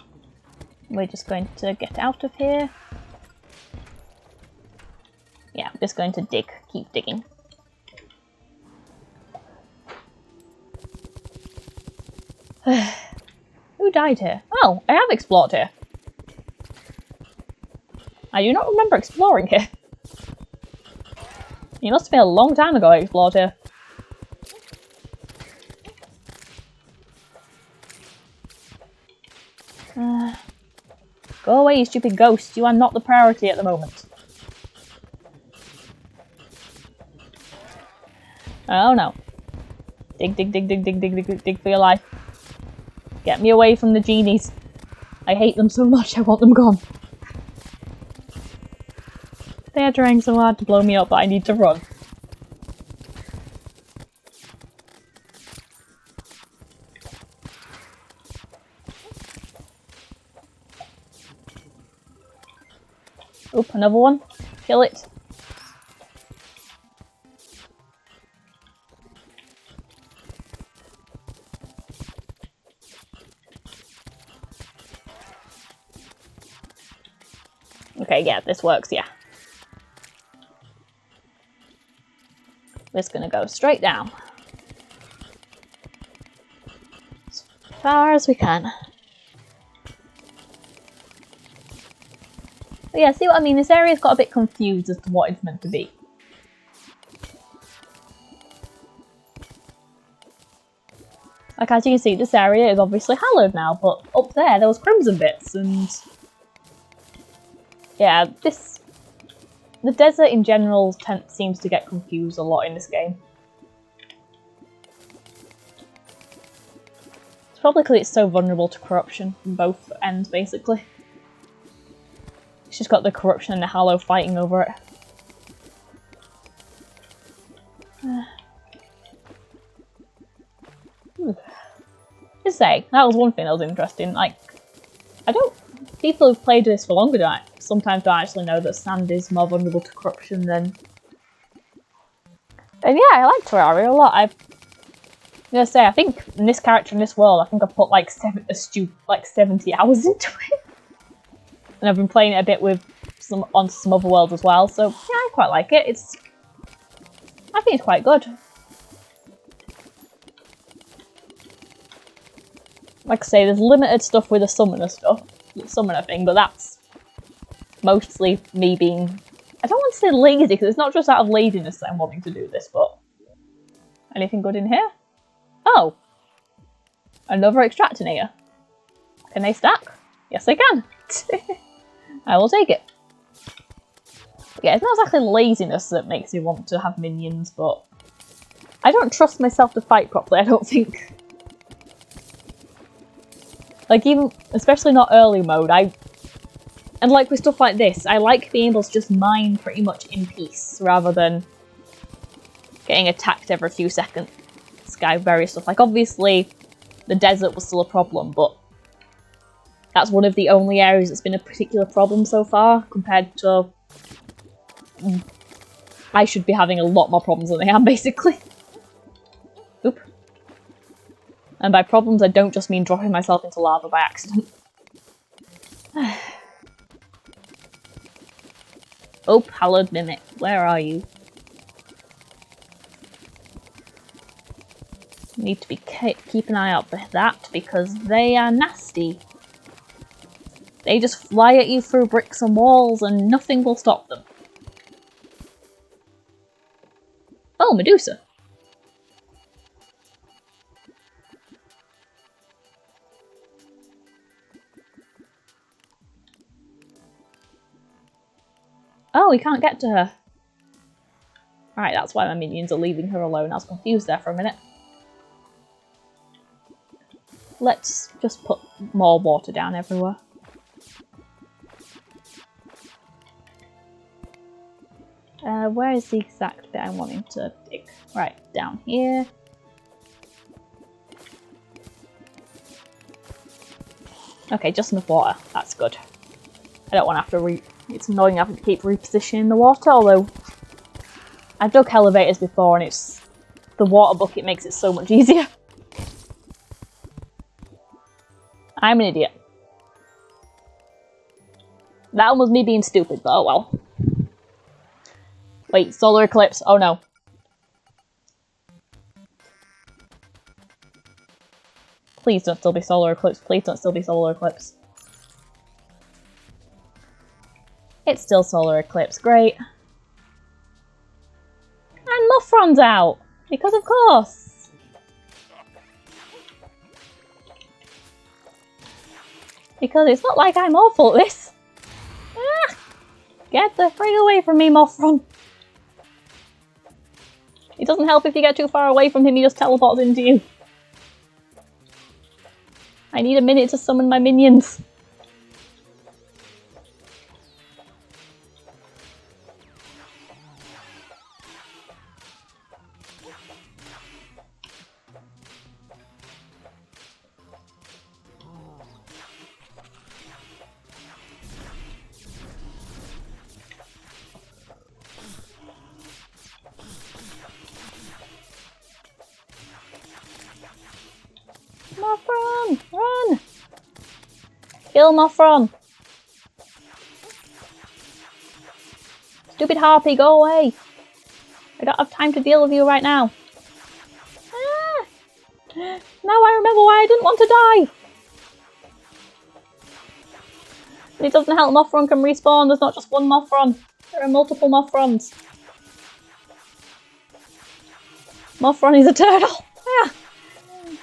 S1: We're just going to get out of here. Yeah, I'm just going to dig. Keep digging. Who died here? Oh, I have explored here. I do not remember exploring here. It must have been a long time ago I explored here. Go away, you stupid ghost. You are not the priority at the moment. Oh no. Dig, dig, dig, dig, dig, dig, dig, dig, dig for your life. Get me away from the genies. I hate them so much, I want them gone. They are trying so hard to blow me up that I need to run. Oop, another one. Kill it. Okay, yeah, this works, yeah. We're just gonna go straight down. As far as we can. But yeah, see what I mean? This area's got a bit confused as to what it's meant to be. Like, as you can see, this area is obviously hallowed now, but up there was crimson bits, and... yeah, the desert in general seems to get confused a lot in this game. It's probably because it's so vulnerable to corruption from both ends, basically. It's just got the corruption and the hallow fighting over it. Just say, that was one thing that was interesting. Like, people who've played this for longer sometimes don't actually know that sand is more vulnerable to corruption than... And yeah, I like Terraria a lot. I'm gonna say, I think in this character in this world, I think I've put like 70 hours into it. And I've been playing it a bit on some other worlds as well, so yeah, I quite like it. I think it's quite good. Like I say, there's limited stuff with the summoner thing, but that's mostly me being... I don't want to say lazy, because it's not just out of laziness that I'm wanting to do this, but... Anything good in here? Oh! Another extractinator. Can they stack? Yes, they can. I will take it. Yeah, it's not exactly laziness that makes me want to have minions, but I don't trust myself to fight properly, I don't think. Like, even, especially not early mode, and like with stuff like this, I like being able to just mine pretty much in peace, rather than getting attacked every few seconds by various stuff. Like, obviously, the desert was still a problem, but that's one of the only areas that's been a particular problem so far, compared to... I should be having a lot more problems than I am, basically. Oop. And by problems, I don't just mean dropping myself into lava by accident. Oh, hallowed mimic, where are you? Need to be keep an eye out for that, because they are nasty. They just fly at you through bricks and walls and nothing will stop them. Oh, Medusa. Oh, we can't get to her. Right, that's why my minions are leaving her alone. I was confused there for a minute. Let's just put more water down everywhere. Where is the exact bit I'm wanting to dig? Right, down here. Okay, just enough water. That's good. I don't want to have to it's annoying having to keep repositioning the water, although I've dug elevators before and it's the water bucket makes it so much easier. I'm an idiot. That one was me being stupid, but oh well. Wait, solar eclipse. Oh no. Please don't still be solar eclipse. Please don't still be solar eclipse. It's still solar eclipse. Great. And Muffron's out. Because of course. Because it's not like I'm awful at this. Ah! Get the frig away from me, Muffron. It doesn't help if you get too far away from him, he just teleports into you. I need a minute to summon my minions. Muffron! Run! Kill Muffron! Stupid harpy, go away! I don't have time to deal with you right now. Ah! Now I remember why I didn't want to die! It doesn't help Muffron can respawn, there's not just one Muffron. There are multiple Muffrons. Muffron is a turtle! Ah!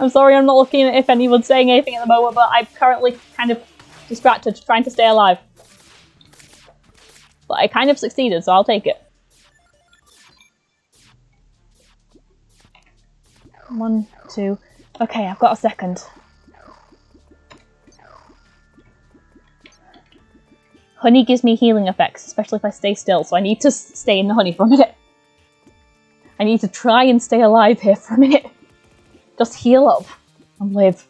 S1: I'm sorry I'm not looking at if anyone's saying anything at the moment, but I'm currently kind of distracted trying to stay alive. But I kind of succeeded, so I'll take it. 1, 2... Okay, I've got a second. Honey gives me healing effects, especially if I stay still, so I need to stay in the honey for a minute. I need to try and stay alive here for a minute. Just heal up and live.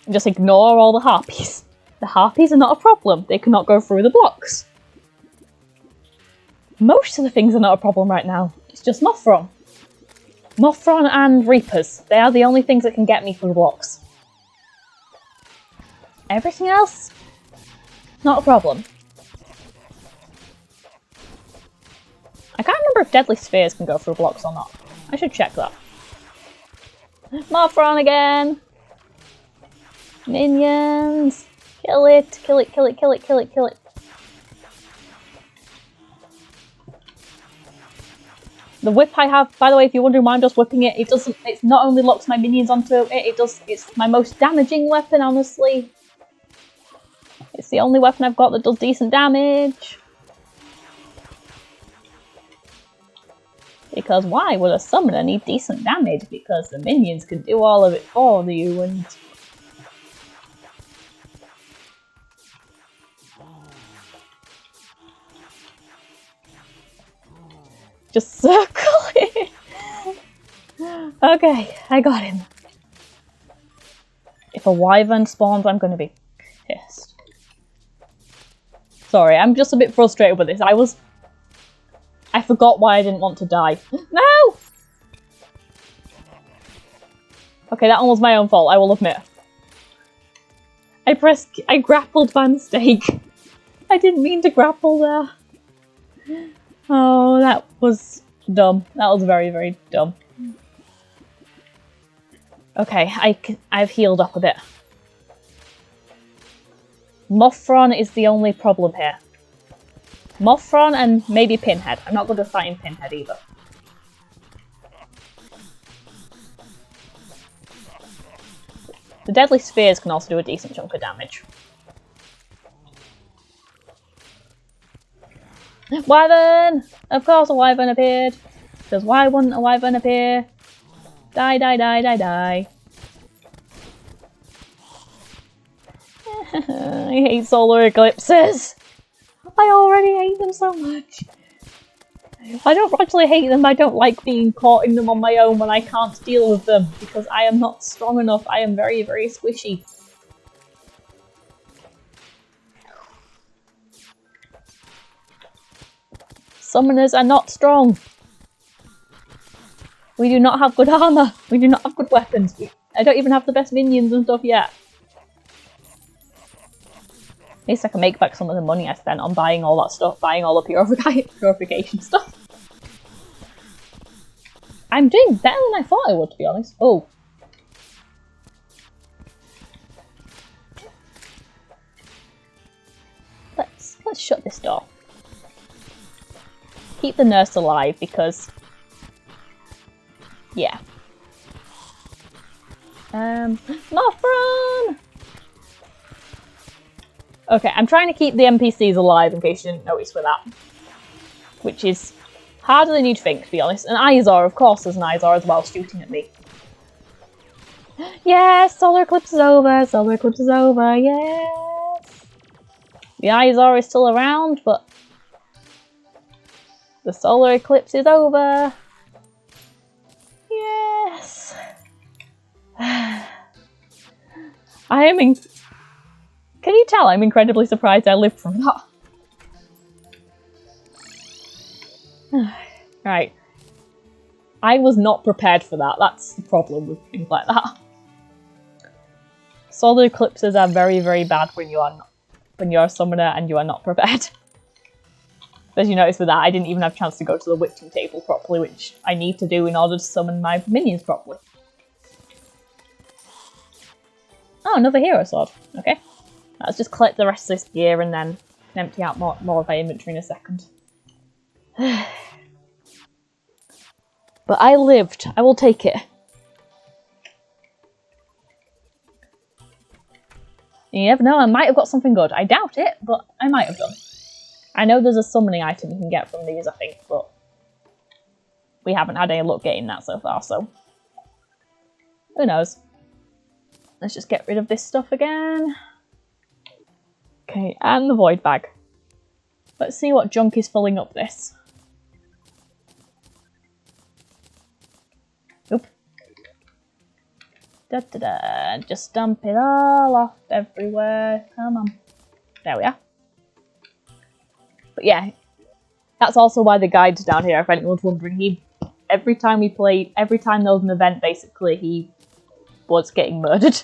S1: And just ignore all the harpies. The harpies are not a problem. They cannot go through the blocks. Most of the things are not a problem right now. It's just Muffron. Muffron and Reapers. They are the only things that can get me through the blocks. Everything else? Not a problem. I can't remember if deadly spheres can go through blocks or not. I should check that. Muffron again! Minions! Kill it! Kill it, kill it, kill it, kill it, kill it. The whip I have, by the way, if you're wondering why I'm just whipping it, it not only locks my minions onto it, it's my most damaging weapon, honestly. It's the only weapon I've got that does decent damage. Because why would a summoner need decent damage? Because the minions can do all of it for you and... just circle it. Okay, I got him. If a wyvern spawns, I'm gonna be pissed. Sorry, I'm just a bit frustrated with this. I forgot why I didn't want to die. No! Okay, that one was my own fault, I will admit. I grappled by mistake. I didn't mean to grapple there. Oh, that was dumb. That was very, very dumb. Okay, I've healed up a bit. Mothron is the only problem here. Mothron and maybe Pinhead. I'm not good at fighting Pinhead either. The deadly spheres can also do a decent chunk of damage. Wyvern! Of course a wyvern appeared. Because why wouldn't a wyvern appear? Die, die, die, die, die. I hate solar eclipses. I already hate them so much. I don't actually hate them, I don't like being caught in them on my own when I can't deal with them. Because I am not strong enough, I am very, very squishy. Summoners are not strong. We do not have good armor. We do not have good weapons. I don't even have the best minions and stuff yet. At least I can make back some of the money I spent on buying all that stuff, buying all the purification stuff. I'm doing better than I thought I would, to be honest. Oh. Let's shut this door. Keep the nurse alive because... yeah. Mothron! Okay, I'm trying to keep the NPCs alive in case you didn't notice with that. Which is harder than you'd think, to be honest. And Izor, of course, there's an Izor as well shooting at me. Yes! Solar eclipse is over! Solar eclipse is over! Yes! The Izor is still around, but the solar eclipse is over! Yes! I am in... Can you tell I'm incredibly surprised I lived from that? Right. I was not prepared for that. That's the problem with things like that. Solar eclipses are very, very bad when you're a summoner and you are not prepared. As you notice with that, I didn't even have a chance to go to the witching table properly, which I need to do in order to summon my minions properly. Oh, another hero sword. Okay. Let's just collect the rest of this gear and then empty out more of my inventory in a second. But I lived. I will take it. You never know, I might have got something good. I doubt it, but I might have done. I know there's a summoning item you can get from these, I think, but we haven't had any luck getting that so far, so who knows. Let's just get rid of this stuff again. Okay, and the void bag. Let's see what junk is filling up this. Oop. Da da da. Just dump it all off everywhere. Come on. There we are. But yeah, that's also why the guide's down here, if anyone's wondering. Every time there was an event, basically, he was getting murdered.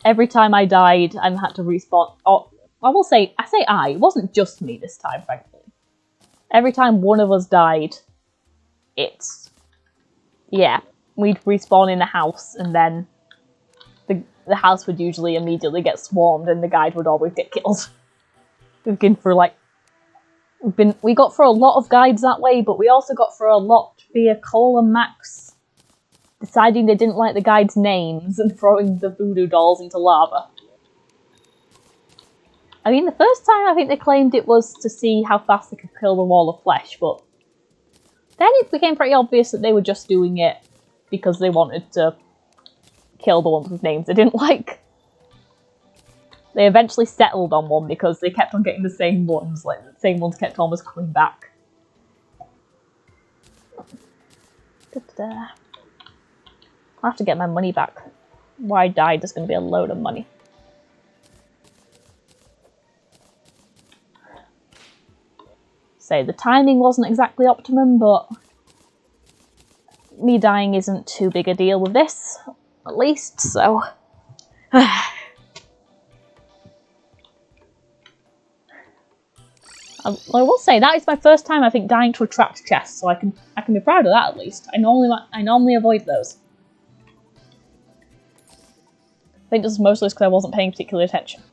S1: Every time I died and had to respawn, it wasn't just me this time, frankly. Every time one of us died, we'd respawn in the house, and then the house would usually immediately get swarmed, and the guide would always get killed. We got through a lot of guides that way, but we also got through a lot via Cole and Max deciding they didn't like the guide's names and throwing the voodoo dolls into lava. I mean, the first time I think they claimed it was to see how fast they could kill the wall of flesh, but then it became pretty obvious that they were just doing it because they wanted to kill the ones with names they didn't like. They eventually settled on one because they kept on getting the same ones, like the same ones kept almost coming back. I'll have to get my money back. Where I died, there's going to be a load of money. Say, the timing wasn't exactly optimum, but me dying isn't too big a deal with this, at least, so... I will say that is my first time I think dying to a trapped chest, so I can be proud of that at least. I normally avoid those. I think this is mostly because I wasn't paying particular attention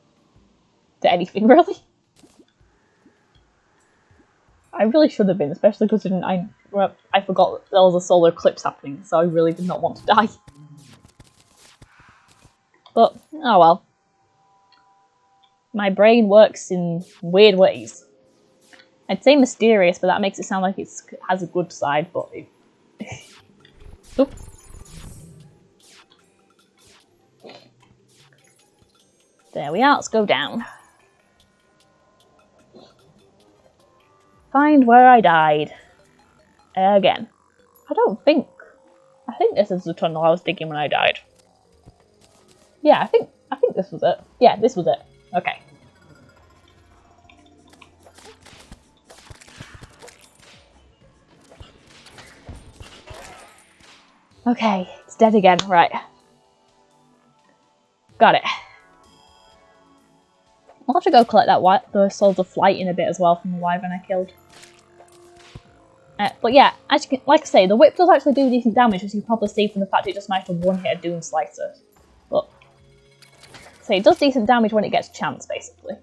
S1: to anything really. I really should have been, especially considering I forgot there was a solar eclipse happening, so I really did not want to die. But oh well. My brain works in weird ways. I'd say mysterious, but that makes it sound like it has a good side, but it... Oop. There we are, let's go down. Find where I died. Again. I think this is the tunnel I was digging when I died. Yeah, I think this was it. Yeah, this was it. Okay. Okay, it's dead again, right. Got it. I'll have to go collect the Souls of Flight in a bit as well from the wyvern I killed. But yeah, as you can, like I say, the whip does actually do decent damage, as you can probably see from the fact it just managed to one-hit a Doom Slicer. But, so it does decent damage when it gets a chance, basically.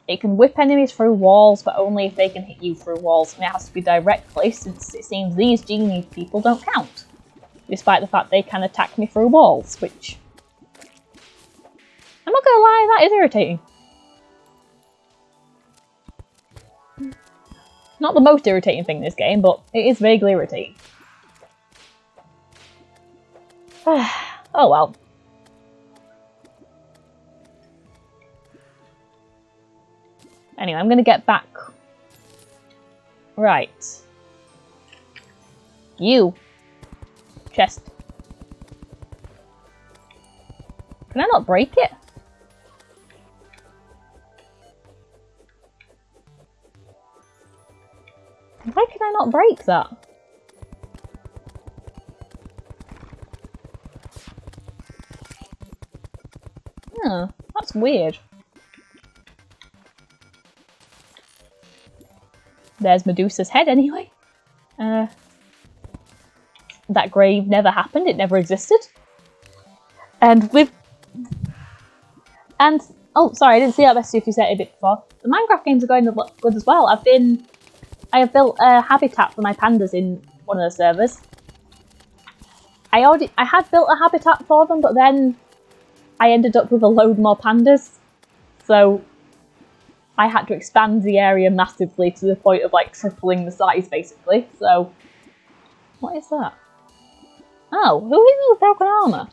S1: It can whip enemies through walls, but only if they can hit you through walls, and it has to be directly, since it seems these genie people don't count. Despite the fact they can attack me through walls, which... I'm not gonna lie, that is irritating. Not the most irritating thing in this game, but it is vaguely irritating. Oh well. Anyway, I'm gonna get back. Right. You. Chest. Can I not break it? Why can I not break that? Huh, that's weird. There's Medusa's head anyway. That grave never happened, it never existed. Oh, sorry, I didn't see that message if you said it a bit before. The Minecraft games are going good as well. I have built a habitat for my pandas in one of the servers. I had built a habitat for them, but then I ended up with a load more pandas. So I had to expand the area massively to the point of like tripling the size basically. So what is that? Oh, who hit me with broken armor?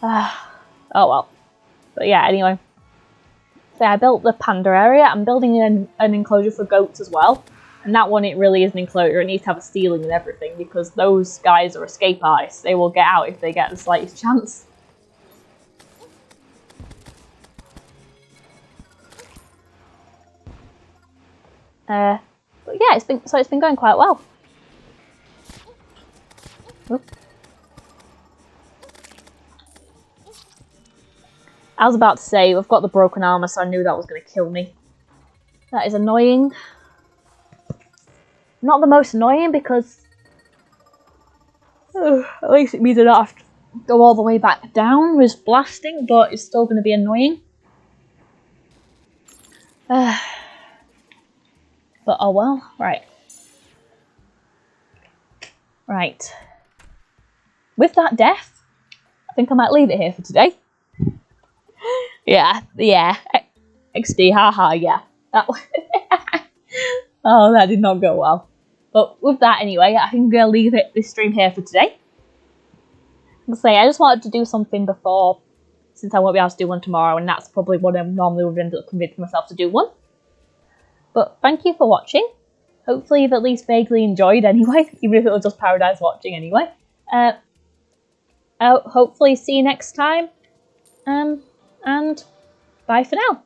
S1: Oh well. But yeah, anyway. So I built the panda area. I'm building an enclosure for goats as well. And that one, it really is an enclosure. It needs to have a ceiling and everything because those guys are escape artists. They will get out if they get the slightest chance. But yeah, it's been going quite well. Oop. I was about to say, I've got the broken armor, so I knew that was going to kill me. That is annoying. Not the most annoying because... at least it means I don't have to go all the way back down with blasting, but it's still going to be annoying. But oh well, right. Right. With that death, I think I might leave it here for today. Yeah. XD, haha, yeah. That oh, that did not go well. But with that anyway, I think I'm going to leave this stream here for today. I just wanted to do something before, since I won't be able to do one tomorrow, and that's probably what I normally would end up convincing myself to do one. But thank you for watching. Hopefully you've at least vaguely enjoyed anyway, even if it was just Paradise watching anyway. I'll hopefully see you next time, and bye for now.